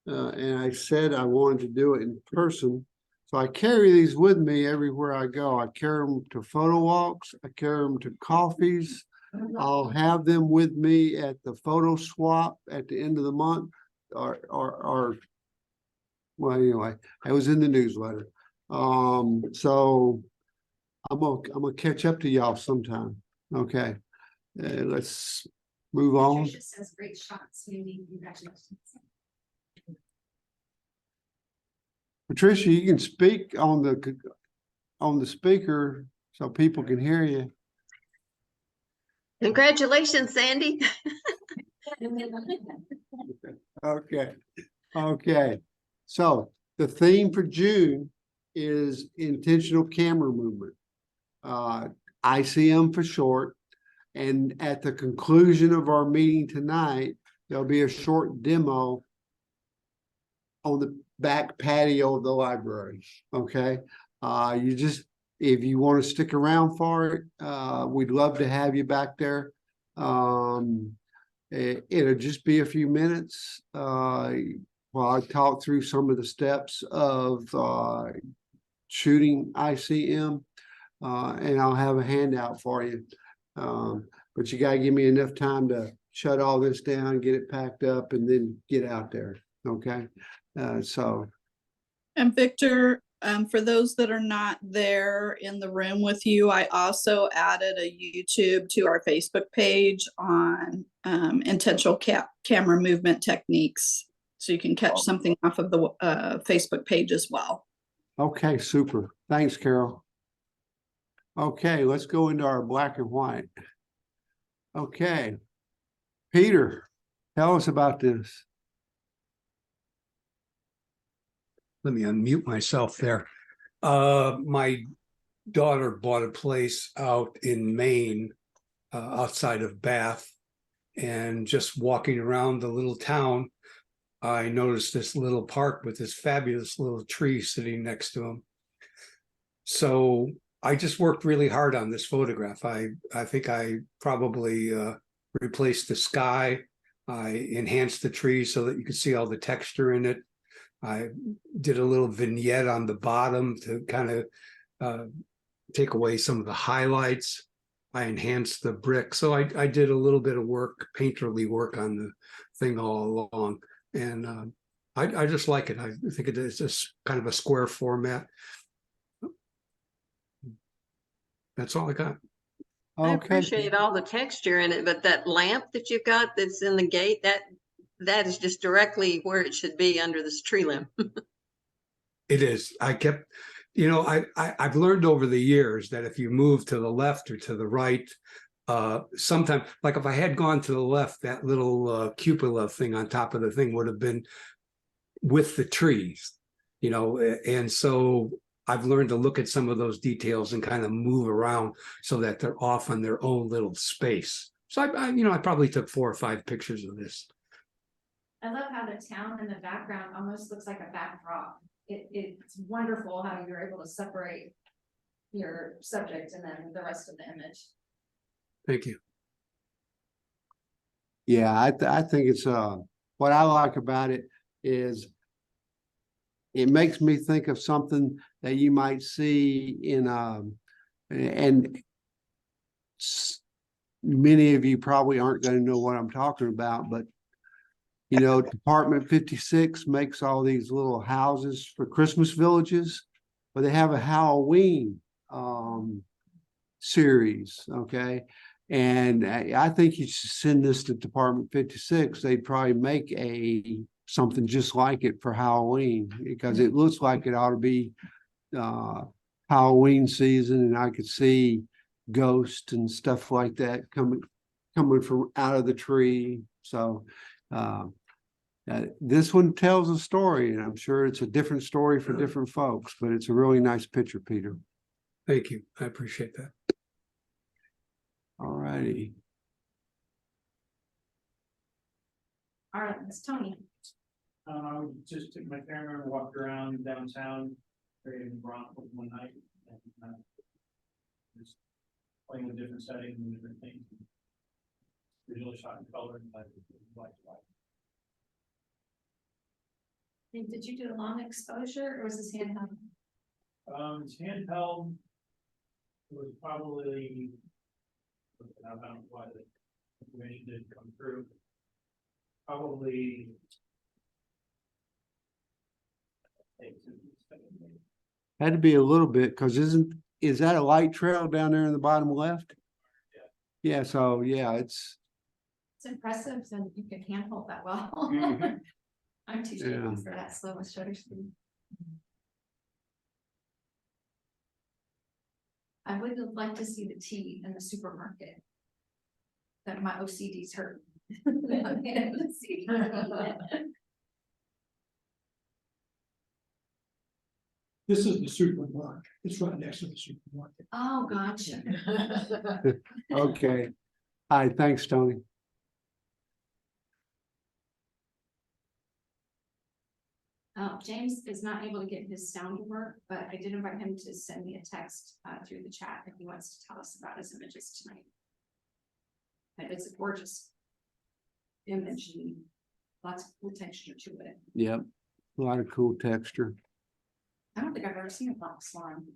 [SPEAKER 1] And I said I wanted to do it in person. So I carry these with me everywhere I go. I carry them to photo walks. I carry them to coffees. I'll have them with me at the photo swap at the end of the month or well, anyway, it was in the newsletter. So I'm gonna catch up to y'all sometime. Okay. Let's move on.
[SPEAKER 2] Patricia says great shots. Maybe congratulations.
[SPEAKER 1] Patricia, you can speak on the speaker so people can hear you.
[SPEAKER 8] Congratulations, Sandy.
[SPEAKER 1] Okay. Okay. So the theme for June is intentional camera movement. ICM for short. And at the conclusion of our meeting tonight, there'll be a short demo on the back patio of the library. Okay. If you want to stick around for it, we'd love to have you back there. It'll just be a few minutes while I talk through some of the steps of shooting ICM, and I'll have a handout for you. But you gotta give me enough time to shut all this down, get it packed up, and then get out there. Okay.
[SPEAKER 16] And Victor, for those that are not there in the room with you, I also added a YouTube to our Facebook page on intentional camera movement techniques. So you can catch something off of the Facebook page as well.
[SPEAKER 1] Okay, super. Thanks, Carol. Okay, let's go into our black and white. Okay. Peter, tell us about this.
[SPEAKER 14] Let me unmute myself there. My daughter bought a place out in Maine, outside of Bath, and just walking around the little town, I noticed this little park with this fabulous little tree sitting next to him. So I just worked really hard on this photograph. I think I probably replaced the sky. I enhanced the tree so that you could see all the texture in it. I did a little vignette on the bottom to kind of take away some of the highlights. I enhanced the brick. So I did a little bit of work, painterly work on the thing all along. And I just like it. I think it is just kind of a square format. That's all I got.
[SPEAKER 8] I
[SPEAKER 1] Okay.
[SPEAKER 8] appreciate all the texture in it, but that lamp that you've got that's in the gate, that is just directly where it should be, under this tree limb.
[SPEAKER 14] It is. I kept, I've learned over the years that if you move to the left or to the right, sometimes, like if I had gone to the left, that little cupola thing on top of the thing would have been with the trees, and so I've learned to look at some of those details and kind of move around so that they're off on their own little space. So I probably took 4 or 5 pictures of this.
[SPEAKER 2] I love how the town in the background almost looks like a backdrop. It's wonderful how you're able to separate your subject and then the rest of the image.
[SPEAKER 14] Thank you.
[SPEAKER 1] Yeah, I think it's what I like about it is it makes me think of something that you might see in and many of you probably aren't going to know what I'm talking about, but Department 56 makes all these little houses for Christmas villages, but they have a Halloween series, okay? And I think you should send this to Department 56. They'd probably make something just like it for Halloween, because it looks like it ought to be Halloween season, and I could see ghosts and stuff like that coming from out of the tree. So this one tells a story, and I'm sure it's a different story for different folks, but it's a really nice picture, Peter.
[SPEAKER 14] Thank you. I appreciate that.
[SPEAKER 1] All righty.
[SPEAKER 2] All right, Miss Tony.
[SPEAKER 17] I just took my camera and walked around downtown, in Braunfels one night, and just playing with different settings and different things. Visually shot in color and like.
[SPEAKER 2] And did you do a long exposure or was this handheld?
[SPEAKER 17] It's handheld. It was probably. I don't know why the information didn't come through. Probably.
[SPEAKER 11] Had to be a little bit, because is that a light trail down there in the bottom left? Yeah, so yeah, it's
[SPEAKER 2] impressive, so you can handhold that well.
[SPEAKER 11] Mhm.
[SPEAKER 2] I'm too
[SPEAKER 11] Yeah.
[SPEAKER 2] shaky for that slow shutter speed. I would like to see the tea in the supermarket. That my OCD's hurt.
[SPEAKER 9] This is the supermarket. It's right next to the supermarket.
[SPEAKER 2] Oh, gotcha.
[SPEAKER 11] okay. All right, thanks, Tony.
[SPEAKER 2] James is not able to get his sound to work, but I did invite him to send me a text through the chat if he wants to tell us about his images tonight. And it's a gorgeous image and lots of cool texture to it.
[SPEAKER 11] Yep, a lot of cool texture.
[SPEAKER 2] I don't think I've ever seen a black swan.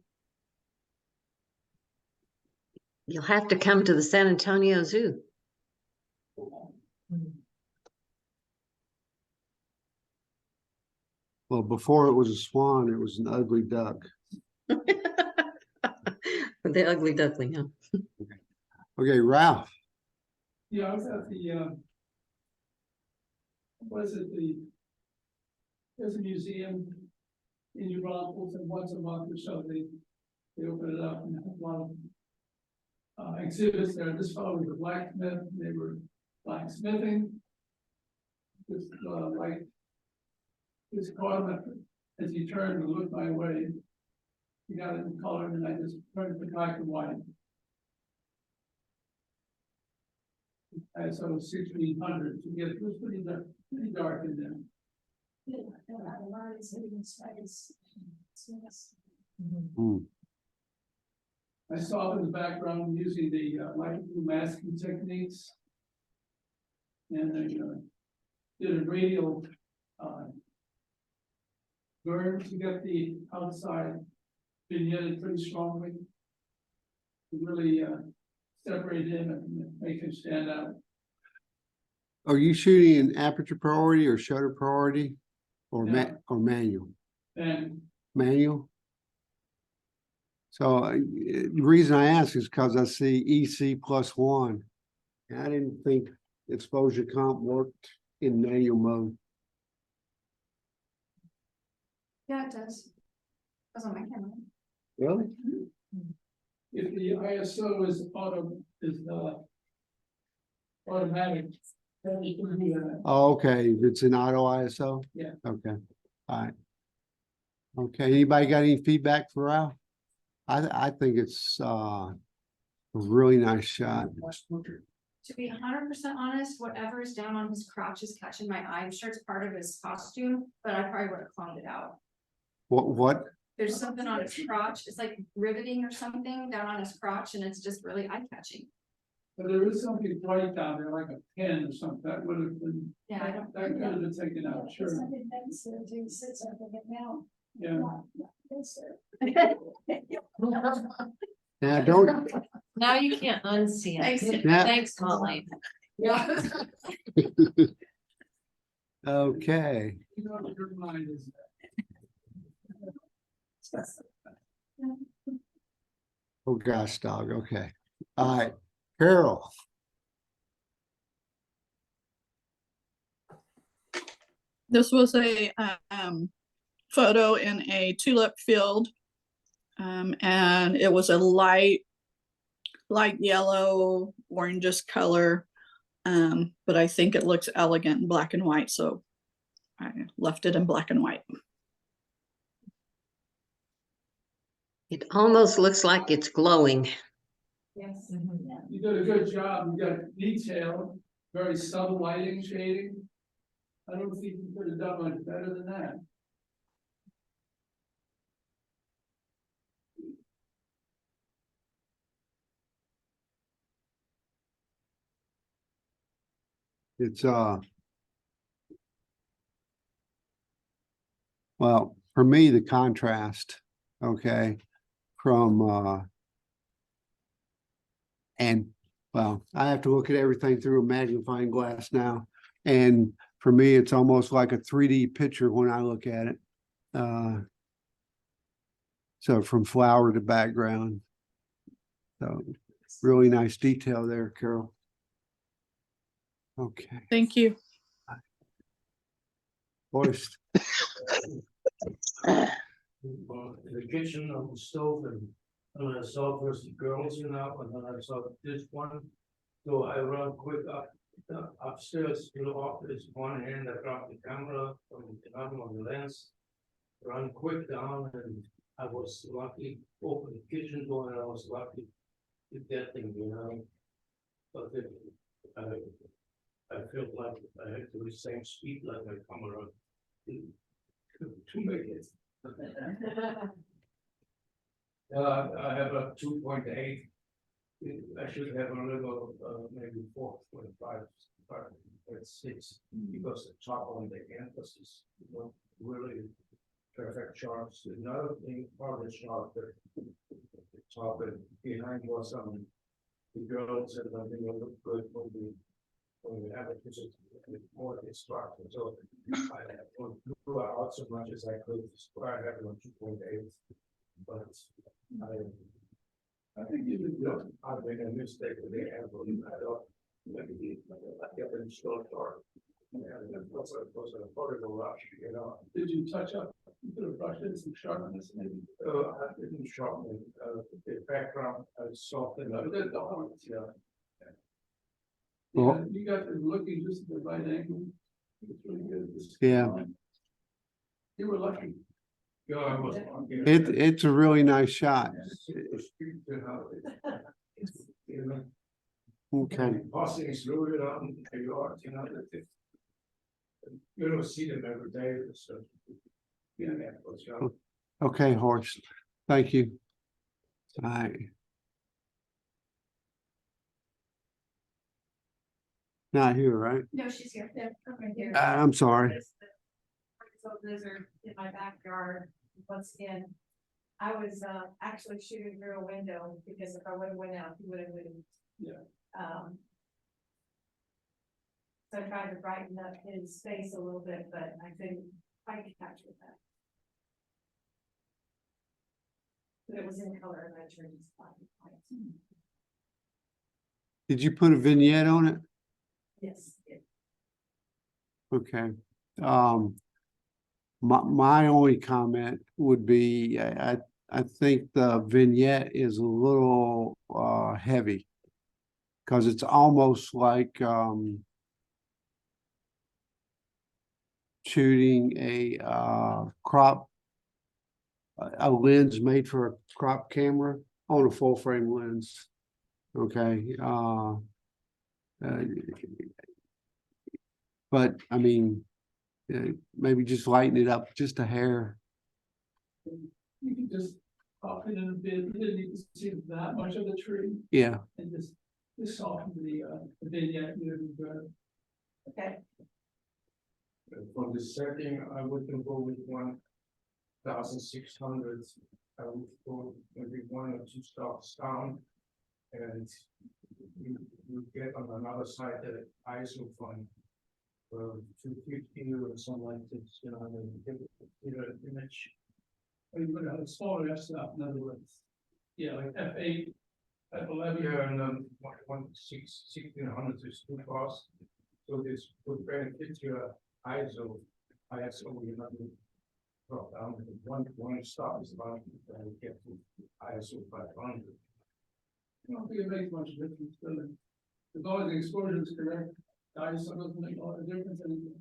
[SPEAKER 8] You'll have to come to the San Antonio Zoo.
[SPEAKER 11] Well, before it was a swan, it was an ugly duck.
[SPEAKER 8] The ugly duckling, huh?
[SPEAKER 11] Okay, Ralph.
[SPEAKER 6] Yeah, I was at the, there's a museum in New Braunfels, and once a month or so, they open it up and have a lot of exhibits there. This fellow was a blacksmith, and they were blacksmithing. Just like this caught him as he turned to look my way. He got it in color, and I just turned it to black and white. And so 1600 to get it was pretty dark in there. I saw in the background using the light blue masking techniques. And I did a radial burn to get the outside vignetted pretty strongly. To really separate him and make him stand out.
[SPEAKER 11] Are you shooting in aperture priority or shutter priority or
[SPEAKER 6] Yeah.
[SPEAKER 11] Manual?
[SPEAKER 6] And
[SPEAKER 11] Manual. So the reason I ask is because I see EC +1. And I didn't think exposure comp worked in manual mode.
[SPEAKER 2] Yeah, it does. That's on my camera.
[SPEAKER 11] Really?
[SPEAKER 6] if the ISO is automatic. then you can do that.
[SPEAKER 11] Oh, okay, it's an auto ISO?
[SPEAKER 6] Yeah.
[SPEAKER 11] Okay, all right. Okay, anybody got any feedback for Ralph? I think it's a really nice shot.
[SPEAKER 2] To be 100% honest, whatever is down on his crotch is catching my eye. I'm sure it's part of his costume, but I probably would have cloned it out.
[SPEAKER 11] What?
[SPEAKER 2] There's something on his crotch. It's like riveting or something down on his crotch, and it's just really eye catching.
[SPEAKER 6] But there is something bright down there, like a pen or something, that would have been.
[SPEAKER 2] Yeah, I don't.
[SPEAKER 6] That could have been taken out, sure. Yeah.
[SPEAKER 11] Now, don't,
[SPEAKER 13] Now you can't unsee
[SPEAKER 2] Thanks.
[SPEAKER 13] it.
[SPEAKER 11] Yeah.
[SPEAKER 13] Thanks, Molly.
[SPEAKER 2] Yeah.
[SPEAKER 11] okay.
[SPEAKER 6] You know what your mind is.
[SPEAKER 11] Oh gosh, dog, okay. All right, Carol.
[SPEAKER 16] This was a photo in a tulip field. And it was a light yellow, orangish color. But I think it looks elegant in black and white, so I left it in black and white.
[SPEAKER 8] It almost looks like it's glowing.
[SPEAKER 2] Yes.
[SPEAKER 6] You did a good job. You got detail, very subtle lighting shading. I don't think you could have done much better than that.
[SPEAKER 11] It's, well, for me, the contrast, okay, from, and, well, I have to look at everything through a magnifying glass now. And for me, it's almost like a 3D picture when I look at it. So from flower to background. So really nice detail there, Carol. Okay.
[SPEAKER 16] Thank you.
[SPEAKER 11] Hoist.
[SPEAKER 17] The kitchen on the stove and I saw first the girls, and then I saw this one. So I run quick up upstairs, off this one hand, I dropped the camera from the other on the lens. Run quick down and I was lucky, open the kitchen door and I was lucky to get thing, But I felt like I had to the same speed like my camera to make it. I have a 2.8. I should have a little, maybe 4.5, 5.6, because the top on the canvas is, really perfect sharps. Another thing, part of the sharp, the top and behind was the girls and they will look good when we have it, which is more instructive. So I blew out so much as I could. I have it on 2.8, but I think you did good. I made a mistake with the angle. I don't maybe I get them short or it was a photo rush,
[SPEAKER 6] Did you touch up? You could have brushed in some sharpness, maybe.
[SPEAKER 17] I didn't sharpen the background. I softened up. Yeah.
[SPEAKER 6] Yeah, you got them looking just at the right angle. It's really good.
[SPEAKER 11] Yeah.
[SPEAKER 6] You were lucky.
[SPEAKER 17] Yeah, I was.
[SPEAKER 11] It's a really nice shot. Okay.
[SPEAKER 17] Passing through it on the yard, you don't see them every day, so.
[SPEAKER 11] Okay, Horst. Thank you. All right. Not here, right?
[SPEAKER 3] No, she's here. Yeah, right here.
[SPEAKER 11] I'm sorry.
[SPEAKER 3] So those are in my backyard. Once again, I was actually shooting through a window because if I would have went out, he would have moved.
[SPEAKER 6] Yeah.
[SPEAKER 3] So I tried to brighten up his face a little bit, but I couldn't quite capture that. But it was in color and I turned his body.
[SPEAKER 11] Did you put a vignette on it?
[SPEAKER 3] Yes.
[SPEAKER 11] Okay. My only comment would be, I think the vignette is a little heavy. Because it's almost like shooting a lens made for a crop camera on a full frame lens. Okay. But I mean, maybe just lighten it up just a hair.
[SPEAKER 6] You can just pop it in a bit. You didn't need to see that much of the tree.
[SPEAKER 11] Yeah.
[SPEAKER 6] And just soften the vignette.
[SPEAKER 3] Okay.
[SPEAKER 17] For the setting, I wouldn't go with 1,600. I would go maybe 1 or 2 stops down. And you get on another side that ISO fund. 250 or something like this, and get an image.
[SPEAKER 6] Or you would have a smaller f stop, in other words. Yeah, like f8, f11.
[SPEAKER 17] Yeah, and then 1,600 is too fast. So this would benefit your ISO, you know, drop down. One stop is about to get to ISO 500.
[SPEAKER 6] I don't think it makes much difference, really. As long as the exposure is correct, ISO doesn't make a lot of difference anymore.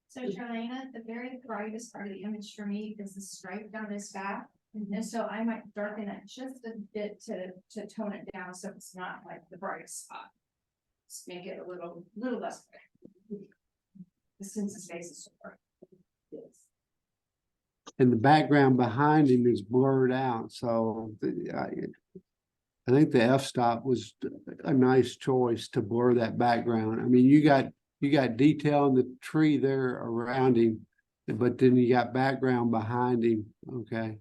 [SPEAKER 2] So Charlena, the very brightest part of the image for me is the stripe down his back. And so I might darken it just a bit to tone it down so it's not like the brightest spot. Just make it a little less. Since the space is so dark. Yes.
[SPEAKER 11] And the background behind him is blurred out, so I think the f-stop was a nice choice to blur that background. I mean, you got detail in the tree there around him, but then you got background behind him, okay?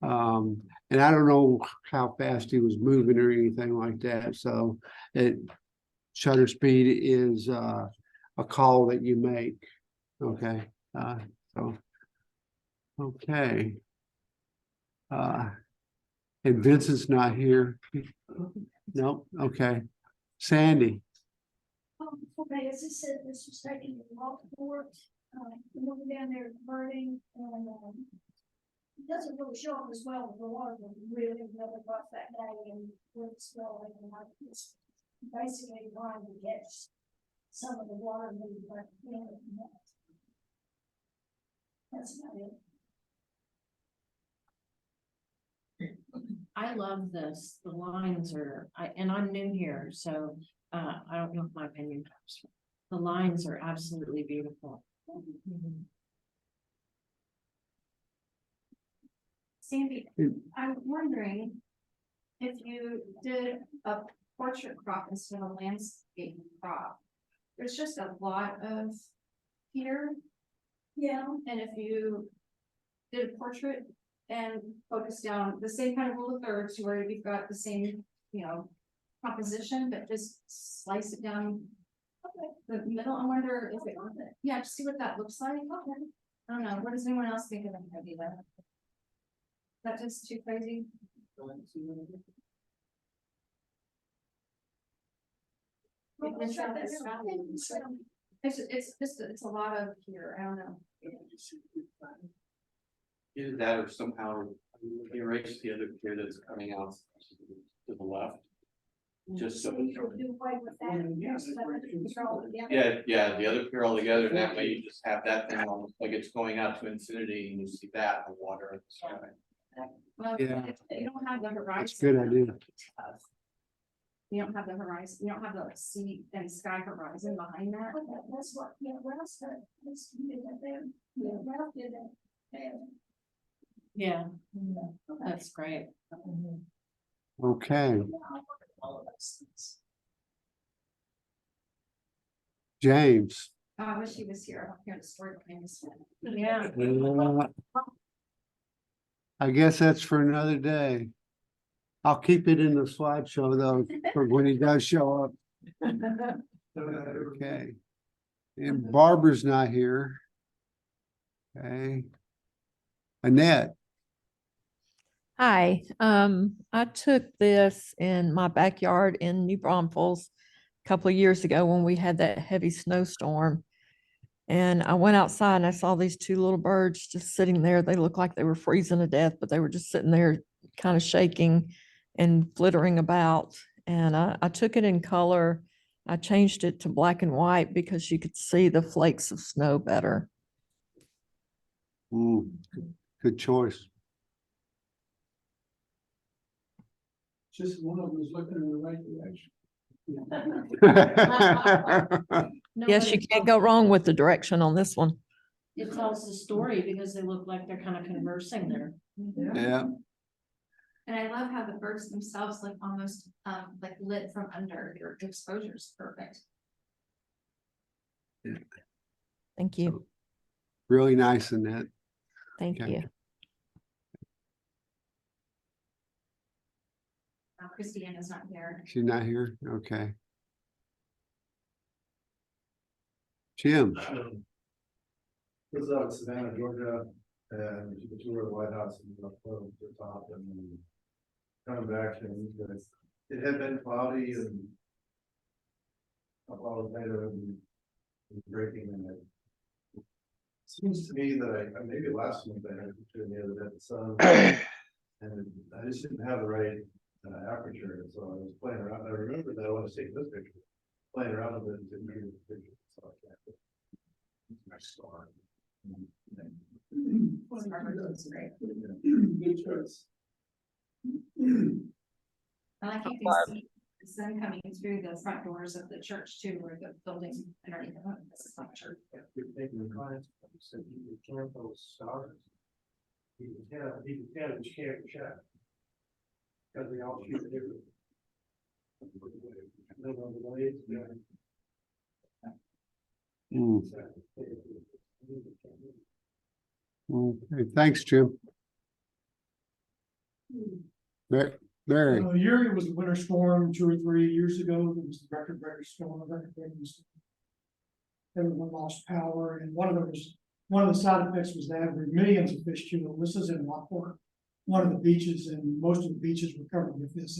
[SPEAKER 11] And I don't know how fast he was moving or anything like that, so shutter speed is a call that you make, okay? So, okay. And Vincent's not here. Nope, okay. Sandy.
[SPEAKER 3] Okay, as I said, this was taken in Rockport, moving down there burning, and, it doesn't really show up as well with the water, but really never got that day and it's well, and like it's basically trying to get some of the water moved back in. That's about it.
[SPEAKER 18] I love this. The lines are, and I'm new here, so I don't know if my opinion comes from. The lines are absolutely beautiful.
[SPEAKER 2] Sandy, I'm wondering if you did a portrait crop instead of a landscape crop. There's just a lot of here. Yeah. And if you did a portrait and focus down the same kind of rule of thirds where you've got the same, composition, but just slice it down the middle. I wonder if yeah, just see what that looks like. Okay. I don't know. What does anyone else think of that idea? That just too crazy? It's a lot of here. I don't know.
[SPEAKER 10] Either that or somehow erase the other pier that's coming out to the left. Just so. Yeah, the other pier altogether, and that way you just have that thing almost like it's going out to infinity and you see that, the water and the sky.
[SPEAKER 2] Well,
[SPEAKER 11] Yeah.
[SPEAKER 2] you don't have the horizon.
[SPEAKER 11] That's a good idea.
[SPEAKER 2] You don't have the horizon, you don't have the sea and sky horizon behind that.
[SPEAKER 3] That's what, Ralph said, did that there. Ralph did that.
[SPEAKER 18] Yeah, that's great.
[SPEAKER 11] Okay. James.
[SPEAKER 2] Oh, I wish he was here. I don't hear the story behind this one.
[SPEAKER 18] Yeah.
[SPEAKER 11] I guess that's for another day. I'll keep it in the slideshow though, for when he does show up. Okay. And Barbara's not here. Okay. Annette.
[SPEAKER 13] Hi, I took this in my backyard in New Braunfels a couple of years ago when we had that heavy snowstorm. And I went outside and I saw these two little birds just sitting there. They looked like they were freezing to death, but they were just sitting there kind of shaking and flittering about. And I took it in color. I changed it to black and white because you could see the flakes of snow better.
[SPEAKER 11] Good choice.
[SPEAKER 6] Just one of them is looking in the right direction.
[SPEAKER 13] Yes, you can't go wrong with the direction on this one.
[SPEAKER 18] It tells the story because they look like they're kind of conversing there.
[SPEAKER 11] Yeah.
[SPEAKER 2] And I love how the birds themselves look almost like lit from under. Your exposure is perfect.
[SPEAKER 13] Thank you.
[SPEAKER 11] Really nice, Annette.
[SPEAKER 13] Thank you.
[SPEAKER 2] Christiane is not here.
[SPEAKER 11] She's not here? Okay. Jim.
[SPEAKER 4] This is out of Savannah, Georgia, and you tour of the White House and up to the top and then coming back and it had been cloudy and a couple hours later and breaking and it seems to me that I maybe last month I had a picture the other day of the sun and I just didn't have the right aperture, so I was playing around. I remember that I want to take this picture, playing around with it, didn't get the picture. So I can't. My star.
[SPEAKER 2] Good choice. I like you can see It's them coming through the front doors of the church too, or the building underneath. This is not church.
[SPEAKER 17] You're taking the clients, so you can count those stars. You can tell which can't shot. Because they all shoot different. Live on the waves, yeah.
[SPEAKER 11] Okay, thanks, Jim. Barry.
[SPEAKER 9] Uri was a winter storm 2 or 3 years ago. It was the record-breaking storm. Everyone lost power, and one of the side effects was that there were millions of fish killed. This is in Lockport, one of the beaches, and most of the beaches were covered with this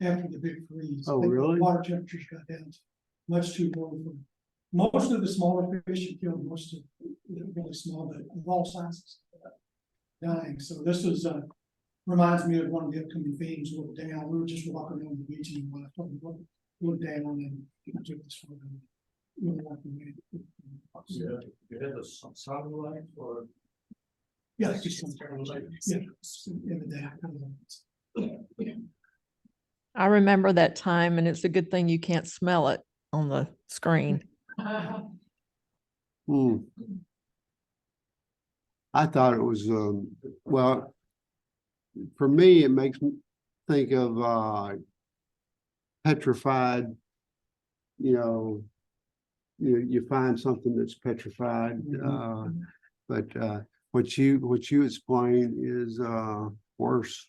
[SPEAKER 9] after the big freeze.
[SPEAKER 11] Oh, really?
[SPEAKER 9] Water temperatures got down to much too low for most of the smaller fish you killed, most of the really small, but of all sizes dying. So this is reminds me of one of the upcoming themes. Look down. We were just walking around the beach and when I told them look down and I took this photo. We were walking away.
[SPEAKER 17] Yeah, you had the sunlight or?
[SPEAKER 9] Yeah, just some yeah, in the day.
[SPEAKER 13] I remember that time, and it's a good thing you can't smell it on the screen.
[SPEAKER 11] I thought it was, well, for me, it makes me think of petrified, you find something that's petrified, but what you explain is worse.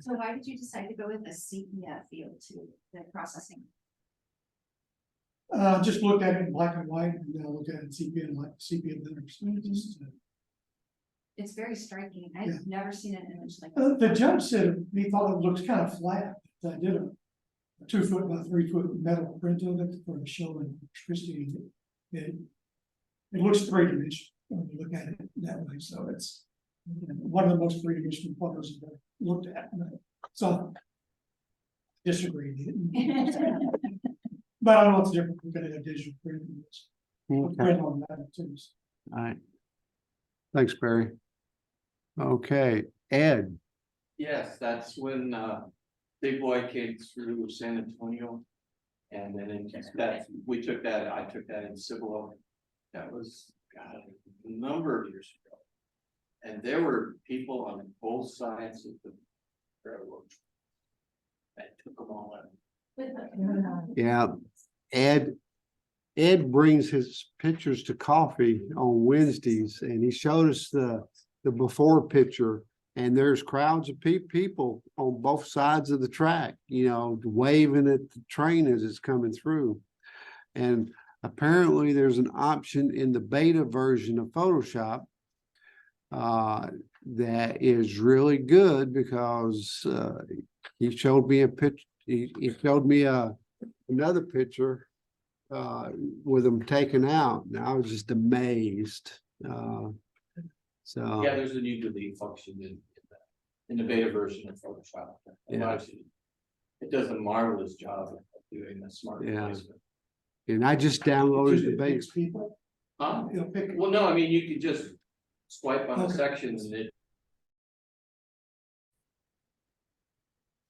[SPEAKER 2] So why did you decide to go with the sepia field to the processing?
[SPEAKER 9] Just looked at it in black and white, and look at it in sepia and like sepia letters.
[SPEAKER 2] It's very striking. I've
[SPEAKER 9] Yeah.
[SPEAKER 2] never seen an image like that.
[SPEAKER 9] The judge said he thought it looked kind of flat. I did a 2 foot by 3 foot metal print of it for the show in Christie. It looks 3-dimensional when you look at it that way. So it's one of the most 3-dimensional photos I've ever looked at. So disagreed. But I don't know what's different. We're gonna have digital print. Print on that too.
[SPEAKER 11] All right. Thanks, Barry. Okay, Ed.
[SPEAKER 10] Yes, that's when Big Boy came through San Antonio. And then I took that in Cibolo. That was a number of years ago. And there were people on both sides of the railroad that took them all out.
[SPEAKER 11] Yeah, Ed brings his pictures to coffee on Wednesdays, and he showed us the before picture, and there's crowds of people on both sides of the track, waving at the train as it's coming through. And apparently there's an option in the beta version of Photoshop that is really good, because he showed me a picture. He showed me another picture with them taken out, and I was just amazed. So
[SPEAKER 10] Yeah, there's a new delete function in the beta version of Photoshop. It does a marvelous job of doing the smart placement.
[SPEAKER 11] And I just downloaded the beta.
[SPEAKER 10] Well, no, I mean, you could just swipe on the sections and it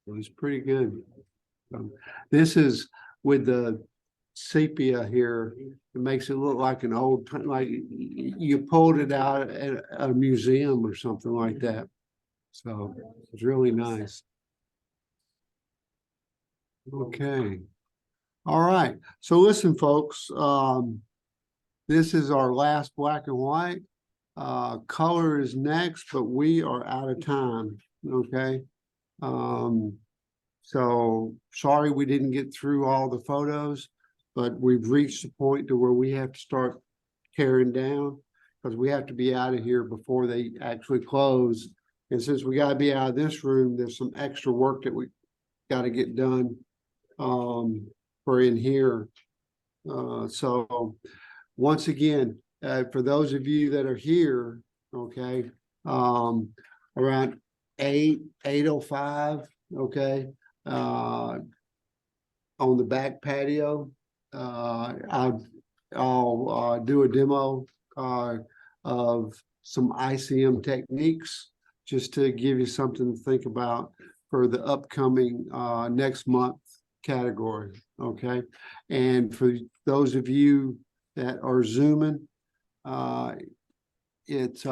[SPEAKER 11] was pretty good. This is with the sepia here. It makes it look like an old, like you pulled it out at a museum or something like that. So it's really nice. Okay. All right. So listen, folks, this is our last black and white. Color is next, but we are out of time. Okay. So sorry we didn't get through all the photos, but we've reached the point to where we have to start tearing down, because we have to be out of here before they actually close. And since we got to be out of this room, there's some extra work that we got to get done for in here. So once again, for those of you that are here, okay, around 8:05, okay, on the back patio, I'll do a demo of some ICM techniques, just to give you something to think about. for the upcoming next month category, okay? And for those of you that are Zooming, it's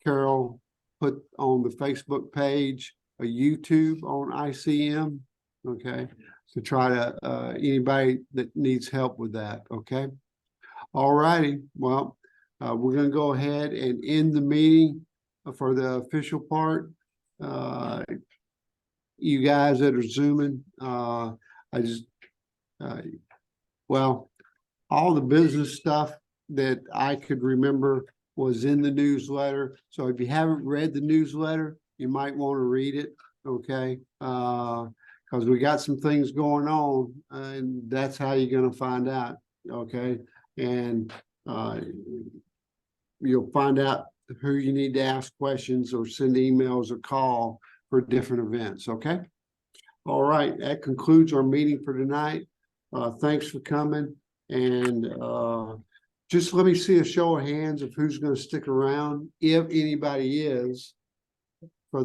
[SPEAKER 11] Carol put on the Facebook page a YouTube on ICM, okay? To try to anybody that needs help with that, okay? All righty, well, we're gonna go ahead and end the meeting for the official part. You guys that are Zooming, I just, well, all the business stuff that I could remember was in the newsletter. So if you haven't read the newsletter, you might want to read it, okay? Because we got some things going on, and that's how you're gonna find out, okay? And you'll find out who you need to ask questions or send emails or call for different events, okay? All right, that concludes our meeting for tonight. Thanks for coming, and just let me see a show of hands of who's gonna stick around, if anybody is.